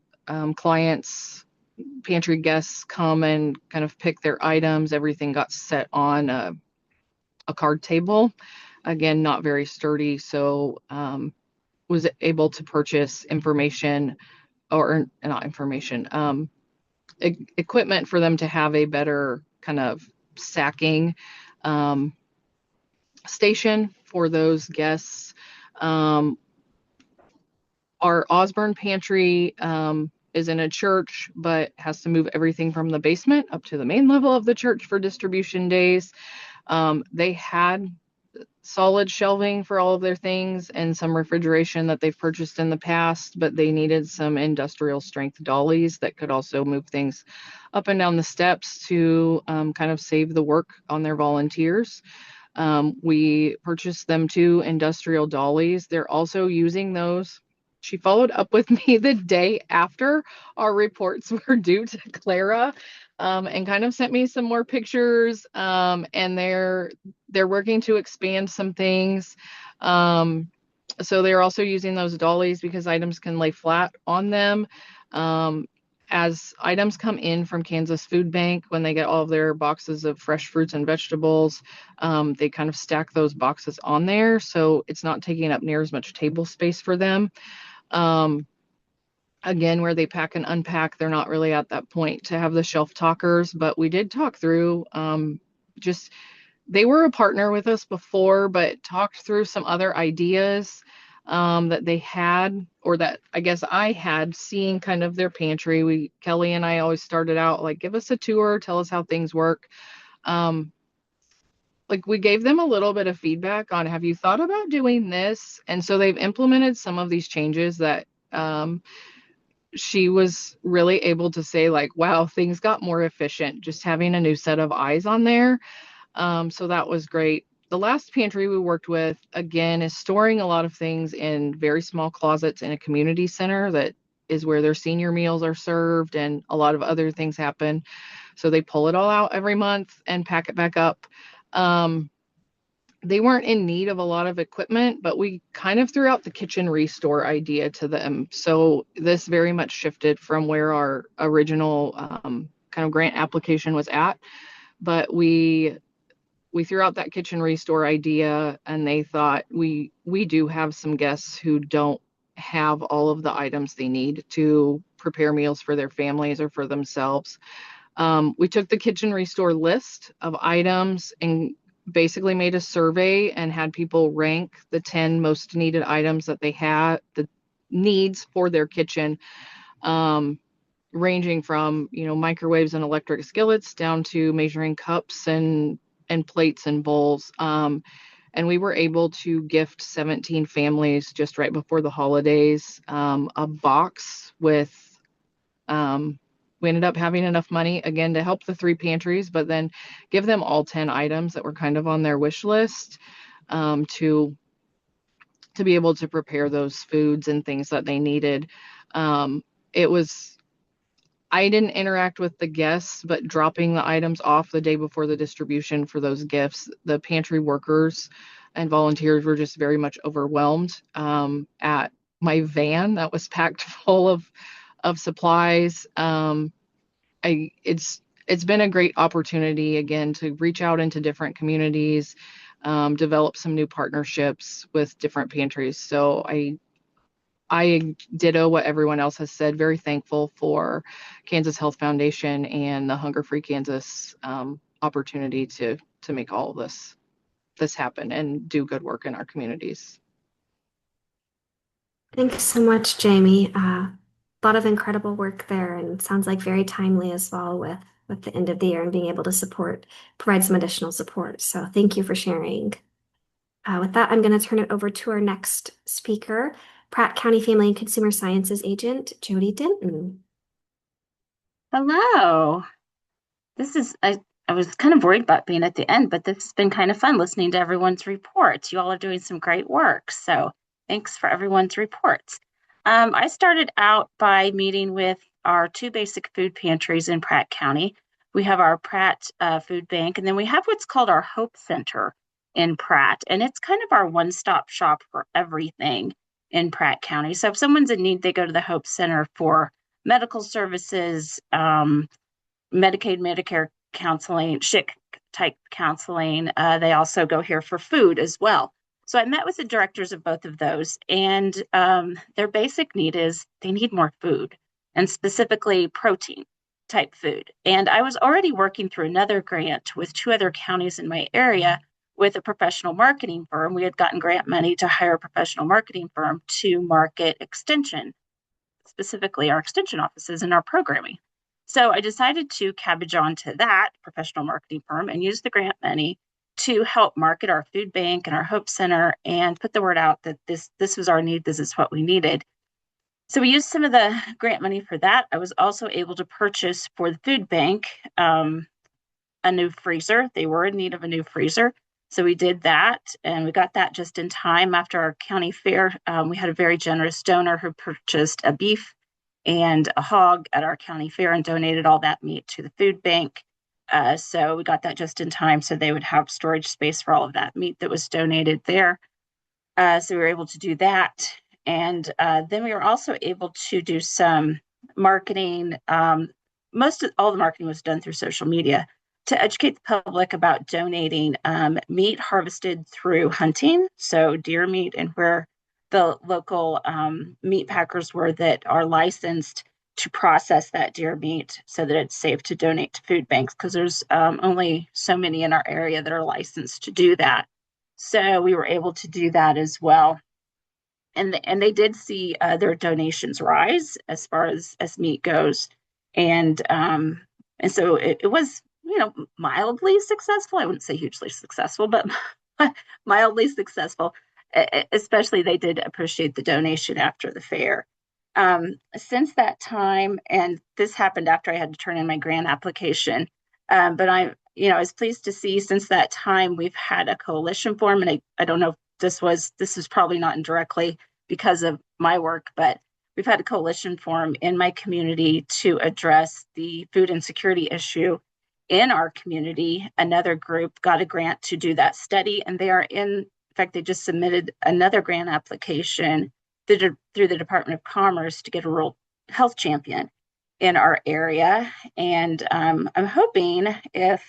S4: clients, pantry guests come and kind of pick their items, everything got set on a card table. Again, not very sturdy, so was able to purchase information or not information, equipment for them to have a better kind of stacking station for those guests. Our Osborne pantry is in a church, but has to move everything from the basement up to the main level of the church for distribution days. They had solid shelving for all of their things and some refrigeration that they've purchased in the past, but they needed some industrial strength dollies that could also move things up and down the steps to kind of save the work on their volunteers. We purchased them 2 industrial dollies. They're also using those. She followed up with me the day after our reports were due to Clara, and kind of sent me some more pictures. And they're working to expand some things. So they're also using those dollies because items can lay flat on them. As items come in from Kansas Food Bank, when they get all of their boxes of fresh fruits and vegetables, they kind of stack those boxes on there. So it's not taking up near as much table space for them. Again, where they pack and unpack, they're not really at that point to have the shelf talkers, but we did talk through just they were a partner with us before, but talked through some other ideas that they had, or that I guess I had, seeing kind of their pantry. Kelly and I always started out like, give us a tour, tell us how things work. Like we gave them a little bit of feedback on, have you thought about doing this? And so they've implemented some of these changes that she was really able to say like, wow, things got more efficient just having a new set of eyes on there. So that was great. The last pantry we worked with, again, is storing a lot of things in very small closets in a community center that is where their senior meals are served and a lot of other things happen. So they pull it all out every month and pack it back up. They weren't in need of a lot of equipment, but we kind of threw out the kitchen restore idea to them. So this very much shifted from where our original kind of grant application was at. But we threw out that kitchen restore idea, and they thought we do have some guests who don't have all of the items they need to prepare meals for their families or for themselves. We took the kitchen restore list of items and basically made a survey and had people rank the 10 most needed items that they had, the needs for their kitchen, ranging from, microwaves and electric skillets down to measuring cups and plates and bowls. And we were able to gift 17 families just right before the holidays a box with, we ended up having enough money again to help the 3 pantries, but then give them all 10 items that were kind of on their wish list to be able to prepare those foods and things that they needed. I didn't interact with the guests, but dropping the items off the day before the distribution for those gifts, the pantry workers and volunteers were just very much overwhelmed at my van that was packed full of supplies. It's been a great opportunity again to reach out into different communities, develop some new partnerships with different pantries. So I ditto what everyone else has said. Very thankful for Kansas Health Foundation and the Hunger Free Kansas opportunity to make all of this happen and do good work in our communities.
S1: Thanks so much, Jamie. A lot of incredible work there, and sounds like very timely as well with the end of the year and being able to provide some additional support. So thank you for sharing. With that, I'm going to turn it over to our next speaker, Pratt County Family and Consumer Sciences Agent, Jody Denton.
S5: Hello. I was kind of worried about being at the end, but this has been kind of fun listening to everyone's reports. You all are doing some great work. So thanks for everyone's reports. I started out by meeting with our two basic food pantries in Pratt County. We have our Pratt Food Bank, and then we have what's called our Hope Center in Pratt. And it's kind of our one-stop shop for everything in Pratt County. So if someone's in need, they go to the Hope Center for medical services, Medicaid, Medicare counseling, SHIC type counseling. They also go here for food as well. So I met with the directors of both of those, and their basic need is they need more food, and specifically protein type food. And I was already working through another grant with two other counties in my area with a professional marketing firm. We had gotten grant money to hire a professional marketing firm to market extension, specifically our extension offices and our programming. So I decided to cabbage on to that professional marketing firm and use the grant money to help market our food bank and our Hope Center and put the word out that this was our need, this is what we needed. So we used some of the grant money for that. I was also able to purchase for the food bank a new freezer. They were in need of a new freezer. So we did that, and we got that just in time after our county fair. We had a very generous donor who purchased a beef and a hog at our county fair and donated all that meat to the food bank. So we got that just in time so they would have storage space for all of that meat that was donated there. So we were able to do that. And then we were also able to do some marketing. Most of all the marketing was done through social media to educate the public about donating meat harvested through hunting, so deer meat, and where the local meat packers were that are licensed to process that deer meat so that it's safe to donate to food banks, because there's only so many in our area that are licensed to do that. So we were able to do that as well. And they did see their donations rise as far as meat goes. And so it was, mildly successful. I wouldn't say hugely successful, but mildly successful. Especially they did appreciate the donation after the fair. Since that time, and this happened after I had to turn in my grant application, but I was pleased to see since that time we've had a coalition form, and I don't know if this is probably not indirectly because of my work, but we've had a coalition form in my community to address the food insecurity issue in our community. Another group got a grant to do that study, and they are in fact, they just submitted another grant application through the Department of Commerce to get a rural health champion in our area. And I'm hoping if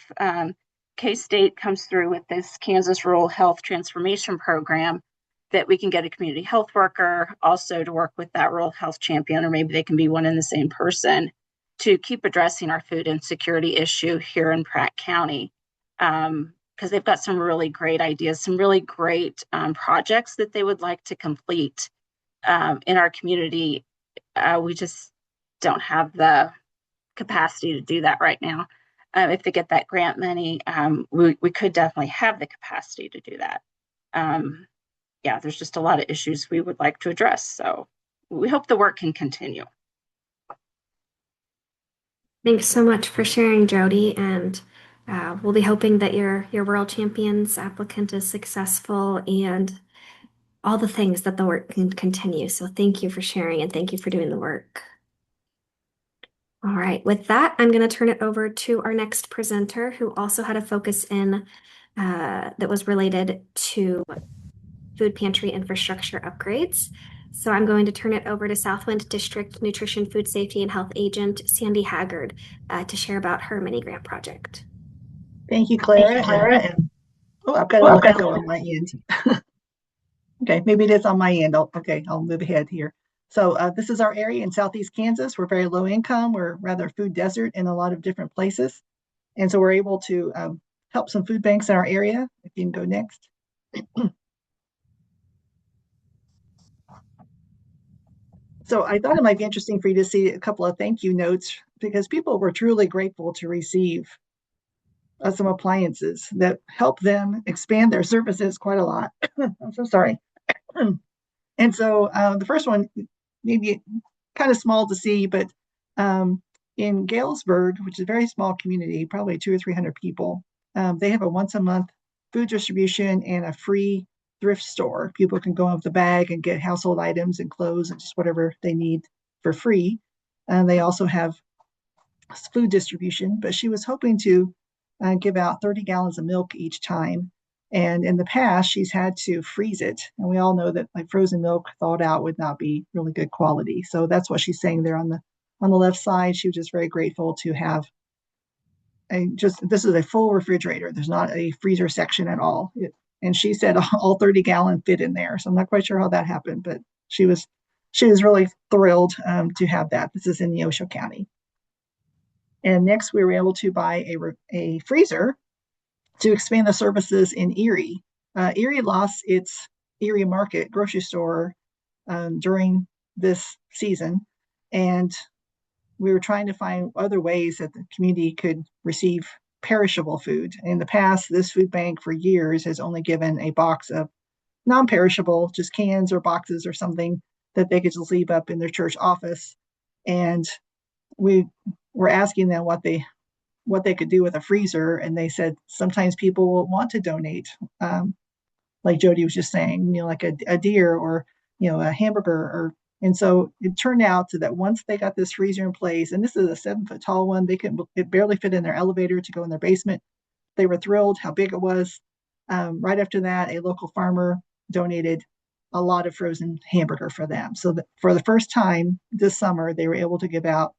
S5: K-State comes through with this Kansas Rural Health Transformation Program, that we can get a community health worker also to work with that rural health champion, or maybe they can be one and the same person, to keep addressing our food insecurity issue here in Pratt County. Because they've got some really great ideas, some really great projects that they would like to complete in our community. We just don't have the capacity to do that right now. If they get that grant money, we could definitely have the capacity to do that. There's just a lot of issues we would like to address. So we hope the work can continue.
S1: Thanks so much for sharing, Jody. And we'll be hoping that your World Champions applicant is successful and all the things that the work can continue. So thank you for sharing and thank you for doing the work. All right, with that, I'm going to turn it over to our next presenter who also had a focus in that was related to food pantry infrastructure upgrades. So I'm going to turn it over to Southwind District Nutrition, Food Safety, and Health Agent Sandy Haggard to share about her mini grant project.
S6: Thank you, Clara. And I've got a little echo on my end. Okay, maybe it is on my end. I'll move ahead here. So this is our area in Southeast Kansas. We're very low income. We're rather food desert in a lot of different places. And so we're able to help some food banks in our area. If you can go next. So I thought it might be interesting for you to see a couple of thank you notes because people were truly grateful to receive some appliances that help them expand their services quite a lot. I'm so sorry. And so the first one, maybe kind of small to see, but in Galesburg, which is a very small community, probably 200 or 300 people, they have a once a month food distribution and a free thrift store. People can go with the bag and get household items and clothes and just whatever they need for free. And they also have food distribution, but she was hoping to give out 30 gallons of milk each time. And in the past, she's had to freeze it. And we all know that like frozen milk thawed out would not be really good quality. So that's what she's saying there on the left side. She was just very grateful to have this is a full refrigerator. There's not a freezer section at all. And she said all 30 gallon fit in there. So I'm not quite sure how that happened, but she was really thrilled to have that. This is in Neosho County. And next, we were able to buy a freezer to expand the services in Erie. Erie lost its Erie Market grocery store during this season, and we were trying to find other ways that the community could receive perishable food. In the past, this food bank for years has only given a box of non-perishable, just cans or boxes or something that they could just leave up in their church office. And we were asking them what they could do with a freezer, and they said sometimes people will want to donate, like Jody was just saying, like a deer or a hamburger, and so it turned out that once they got this freezer in place, and this is a 7-foot tall one, it barely fit in their elevator to go in their basement. They were thrilled how big it was. Right after that, a local farmer donated a lot of frozen hamburger for them. So for the first time this summer, they were able to give out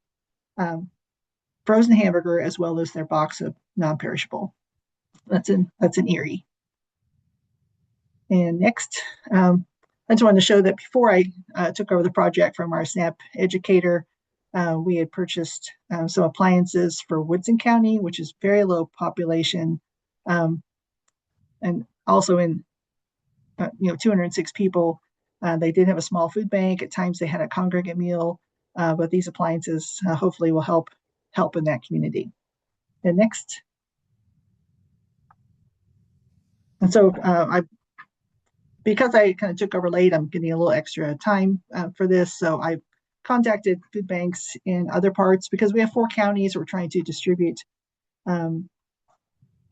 S6: frozen hamburger as well as their box of non-perishable. That's in Erie. And next, I just wanted to show that before I took over the project from our SNAP educator, we had purchased some appliances for Woodson County, which is very low population, and also in 206 people. They did have a small food bank. At times they had a congregate meal, but these appliances hopefully will help in that community. And next. And so because I kind of took over late, I'm getting a little extra time for this. So I contacted food banks in other parts because we have 4 counties. We're trying to distribute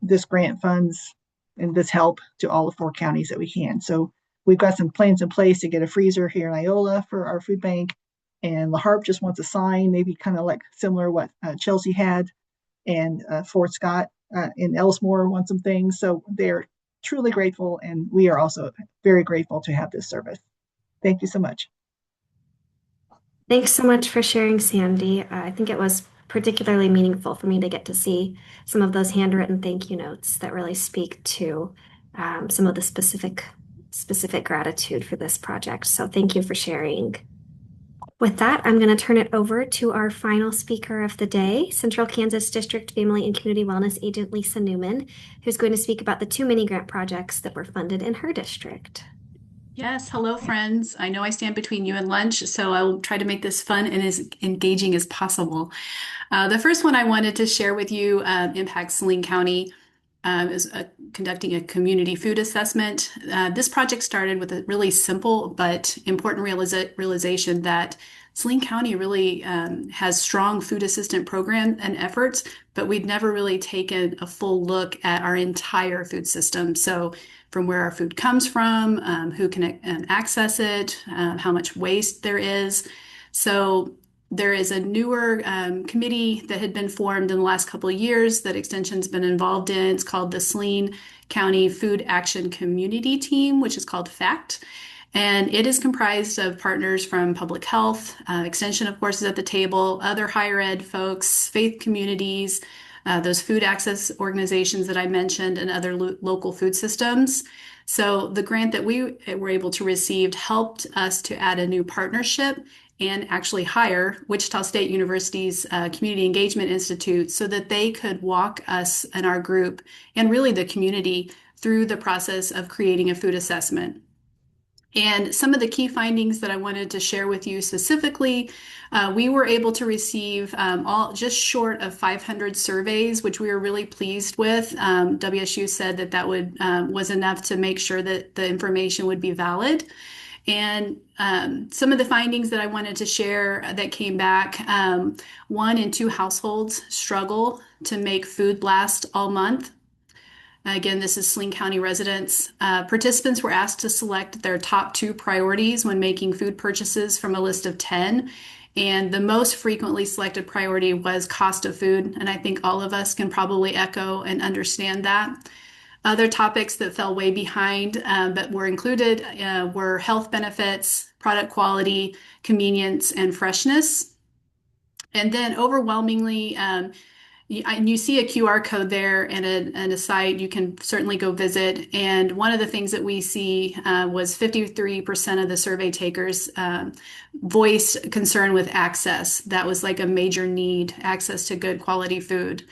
S6: this grant funds and this help to all the 4 counties that we can. So we've got some plans in place to get a freezer here in Iola for our food bank. And La Harpe just wants a sign, maybe kind of like similar what Chelsea had. And Fort Scott in Elsmore wants some things. So they're truly grateful. And we are also very grateful to have this service. Thank you so much.
S1: Thanks so much for sharing, Sandy. I think it was particularly meaningful for me to get to see some of those handwritten thank you notes that really speak to some of the specific gratitude for this project. So thank you for sharing. With that, I'm going to turn it over to our final speaker of the day, Central Kansas District Family and Community Wellness Agent Lisa Newman, who's going to speak about the 2 mini grant projects that were funded in her district.
S22: Yes, hello friends. I know I stand between you and lunch, so I will try to make this fun and as engaging as possible. The first one I wanted to share with you impacts Saline County. Is conducting a community food assessment. This project started with a really simple but important realization that Saline County really has strong food assistant program and efforts, but we'd never really taken a full look at our entire food system. So from where our food comes from, who can access it, how much waste there is. So there is a newer committee that had been formed in the last couple of years that Extension's been involved in. It's called the Saline County Food Action Community Team, which is called FACT. And it is comprised of partners from public health, extension, of course, is at the table, other higher ed folks, faith communities, those food access organizations that I mentioned, and other local food systems. So the grant that we were able to receive helped us to add a new partnership and actually hire Wichita State University's Community Engagement Institute so that they could walk us and our group and really the community through the process of creating a food assessment. And some of the key findings that I wanted to share with you specifically, we were able to receive all just short of 500 surveys, which we were really pleased with. WSU said that that would was enough to make sure that the information would be valid. And some of the findings that I wanted to share that came back, 1 in 2 households struggle to make food last all month. Again, this is Saline County residents. Participants were asked to select their top 2 priorities when making food purchases from a list of 10. And the most frequently selected priority was cost of food. And I think all of us can probably echo and understand that. Other topics that fell way behind but were included were health benefits, product quality, convenience, and freshness. And then overwhelmingly, you see a QR code there and a site you can certainly go visit. And one of the things that we see was 53% of the survey takers voiced concern with access. That was like a major need, access to good quality food.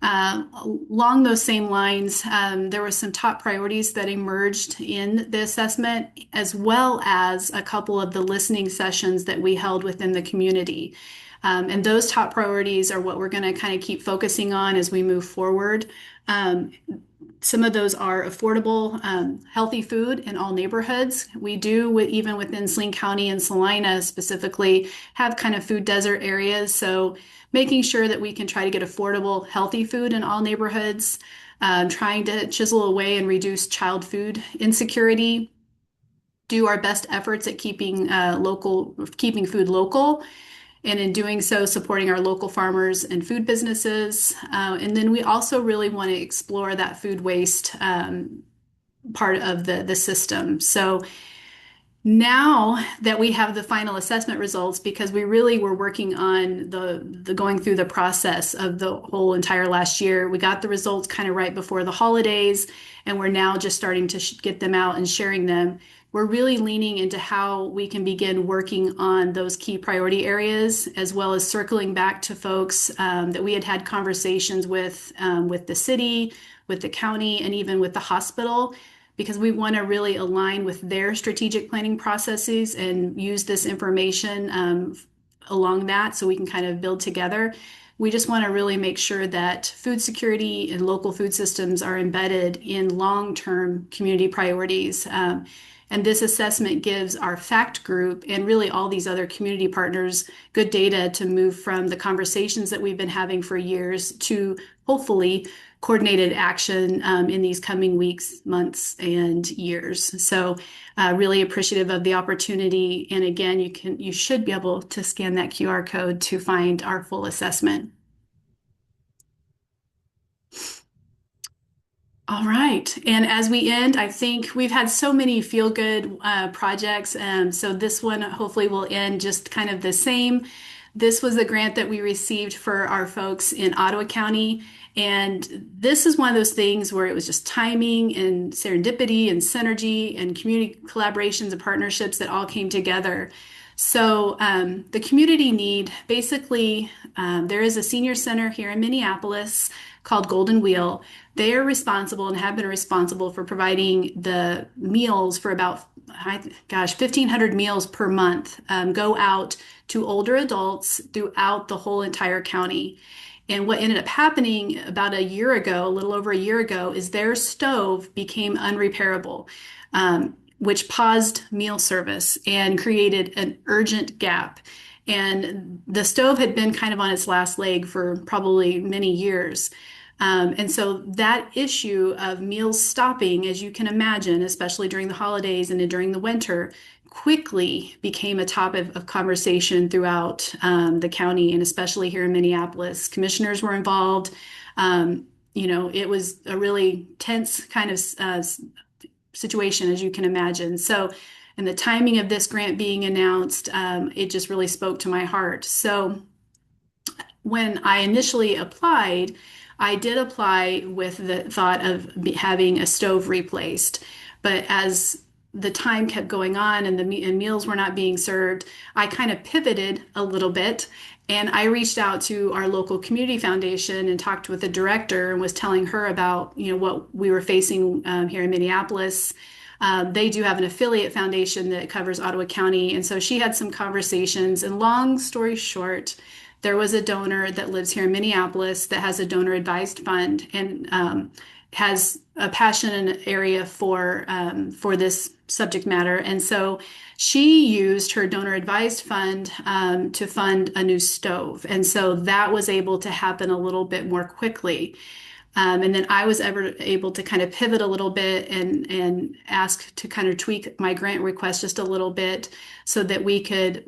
S22: Along those same lines, there were some top priorities that emerged in the assessment, as well as a couple of the listening sessions that we held within the community. And those top priorities are what we're going to kind of keep focusing on as we move forward. Some of those are affordable, healthy food in all neighborhoods. We do, even within Saline County and Salina specifically, have kind of food desert areas. So making sure that we can try to get affordable, healthy food in all neighborhoods, trying to chisel away and reduce child food insecurity, do our best efforts at keeping food local, and in doing so, supporting our local farmers and food businesses. And then we also really want to explore that food waste part of the system. So now that we have the final assessment results, because we really were working on the going through the process of the whole entire last year, we got the results kind of right before the holidays, and we're now just starting to get them out and sharing them. We're really leaning into how we can begin working on those key priority areas, as well as circling back to folks that we had conversations with the city, with the county, and even with the hospital, because we want to really align with their strategic planning processes and use this information along that so we can kind of build together. We just want to really make sure that food security and local food systems are embedded in long-term community priorities. And this assessment gives our FACT group and really all these other community partners good data to move from the conversations that we've been having for years to hopefully coordinated action in these coming weeks, months, and years. So really appreciative of the opportunity. And again, you should be able to scan that QR code to find our full assessment. All right. And as we end, I think we've had so many feel-good projects. So this one hopefully will end just kind of the same. This was a grant that we received for our folks in Ottawa County. And this is one of those things where it was just timing and serendipity and synergy and community collaborations and partnerships that all came together. So the community need, basically, there is a senior center here in Minneapolis called Golden Wheel. They are responsible and have been responsible for providing the meals for about, 1,500 meals per month go out to older adults throughout the whole entire county. And what ended up happening about a year ago, a little over a year ago, is their stove became unrepairable, which paused meal service and created an urgent gap. And the stove had been kind of on its last leg for probably many years. And so that issue of meals stopping, as you can imagine, especially during the holidays and during the winter, quickly became a topic of conversation throughout the county, and especially here in Minneapolis. Commissioners were involved. It was a really tense kind of situation, as you can imagine. So and the timing of this grant being announced, it just really spoke to my heart. So when I initially applied, I did apply with the thought of having a stove replaced. But as the time kept going on and and meals were not being served, I kind of pivoted a little bit. And I reached out to our local community foundation and talked with the director and was telling her about, what we were facing here in Minneapolis. They do have an affiliate foundation that covers Ottawa County. And so she had some conversations. And long story short, there was a donor that lives here in Minneapolis that has a donor advised fund and has a passion and area for this subject matter. And so she used her donor advised fund to fund a new stove. And so that was able to happen a little bit more quickly. And then I was able to kind of pivot a little bit and ask to kind of tweak my grant request just a little bit so that we could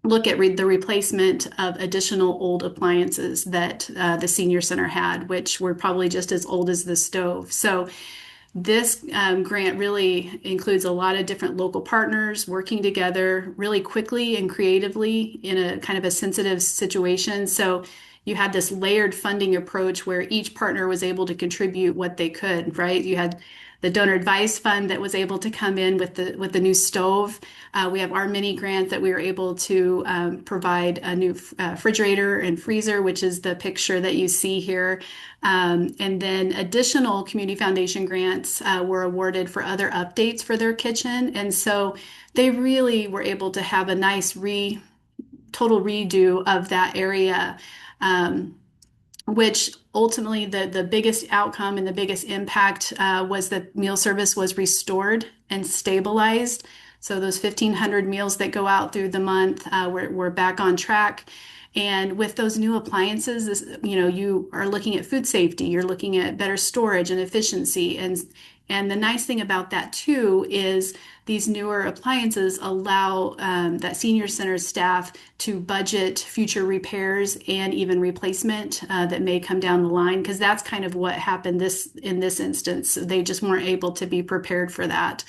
S22: look at the replacement of additional old appliances that the senior center had, which were probably just as old as the stove. So this grant really includes a lot of different local partners working together really quickly and creatively in a kind of a sensitive situation. So you had this layered funding approach where each partner was able to contribute what they could, right? You had the donor advice fund that was able to come in with the new stove. We have our mini grant that we were able to provide a new refrigerator and freezer, which is the picture that you see here. And then additional community foundation grants were awarded for other updates for their kitchen. And so they really were able to have a nice total redo of that area. Which ultimately the biggest outcome and the biggest impact was that meal service was restored and stabilized. So those 1,500 meals that go out through the month, we're back on track. And with those new appliances, you are looking at food safety, you're looking at better storage and efficiency. And the nice thing about that too is these newer appliances allow that senior center staff to budget future repairs and even replacement that may come down the line, because that's kind of what happened in this instance. They just weren't able to be prepared for that.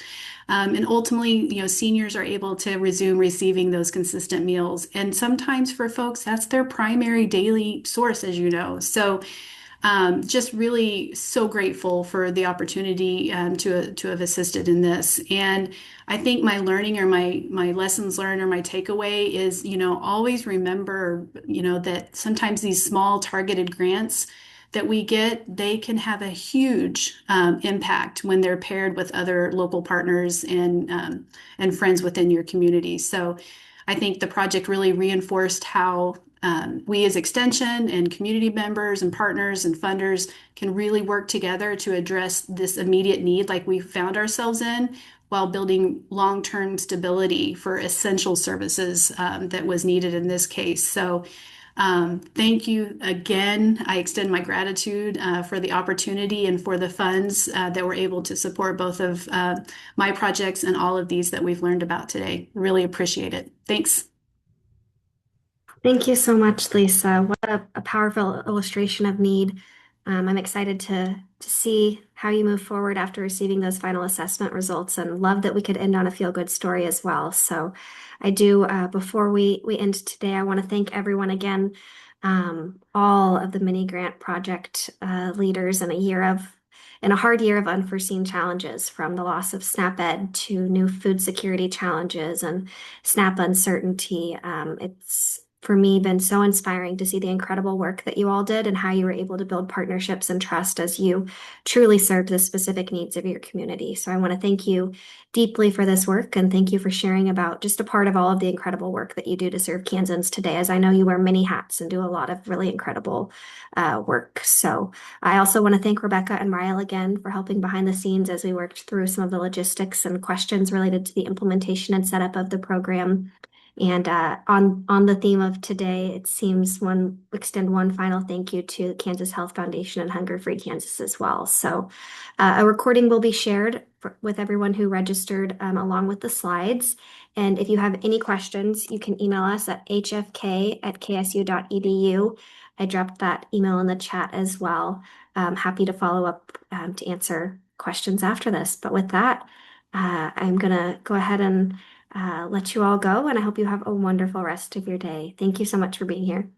S22: And ultimately, seniors are able to resume receiving those consistent meals. And sometimes for folks, that's their primary daily source, as you know. So just really so grateful for the opportunity to have assisted in this. And I think my learning or my lessons learned or my takeaway is, always remember, that sometimes these small targeted grants that we get, they can have a huge impact when they're paired with other local partners and friends within your community. So I think the project really reinforced how we as Extension and community members and partners and funders can really work together to address this immediate need like we found ourselves in while building long-term stability for essential services that was needed in this case. So thank you again. I extend my gratitude for the opportunity and for the funds that were able to support both of my projects and all of these that we've learned about today. Really appreciate it. Thanks.
S1: Thank you so much, Lisa. What a powerful illustration of need. I'm excited to see how you move forward after receiving those final assessment results, and love that we could end on a feel-good story as well. So I do, before we end today, I want to thank everyone again, all of the mini grant project leaders in a hard year of unforeseen challenges, from the loss of SNAP Ed to new food security challenges and SNAP uncertainty. It's for me been so inspiring to see the incredible work that you all did and how you were able to build partnerships and trust as you truly served the specific needs of your community. So I want to thank you deeply for this work, and thank you for sharing about just a part of all of the incredible work that you do to serve Kansans today, as I know you wear many hats and do a lot of really incredible work. So I also want to thank Rebecca and Ryle again for helping behind the scenes as we worked through some of the logistics and questions related to the implementation and setup of the program. And on the theme of today, it seems extend one final thank you to the Kansas Health Foundation and Hunger Free Kansas as well. So a recording will be shared with everyone who registered along with the slides. And if you have any questions, you can email us at hfk@ksu.edu. I dropped that email in the chat as well. Happy to follow up to answer questions after this. But with that, I'm gonna go ahead and let you all go, and I hope you have a wonderful rest of your day. Thank you so much for being here.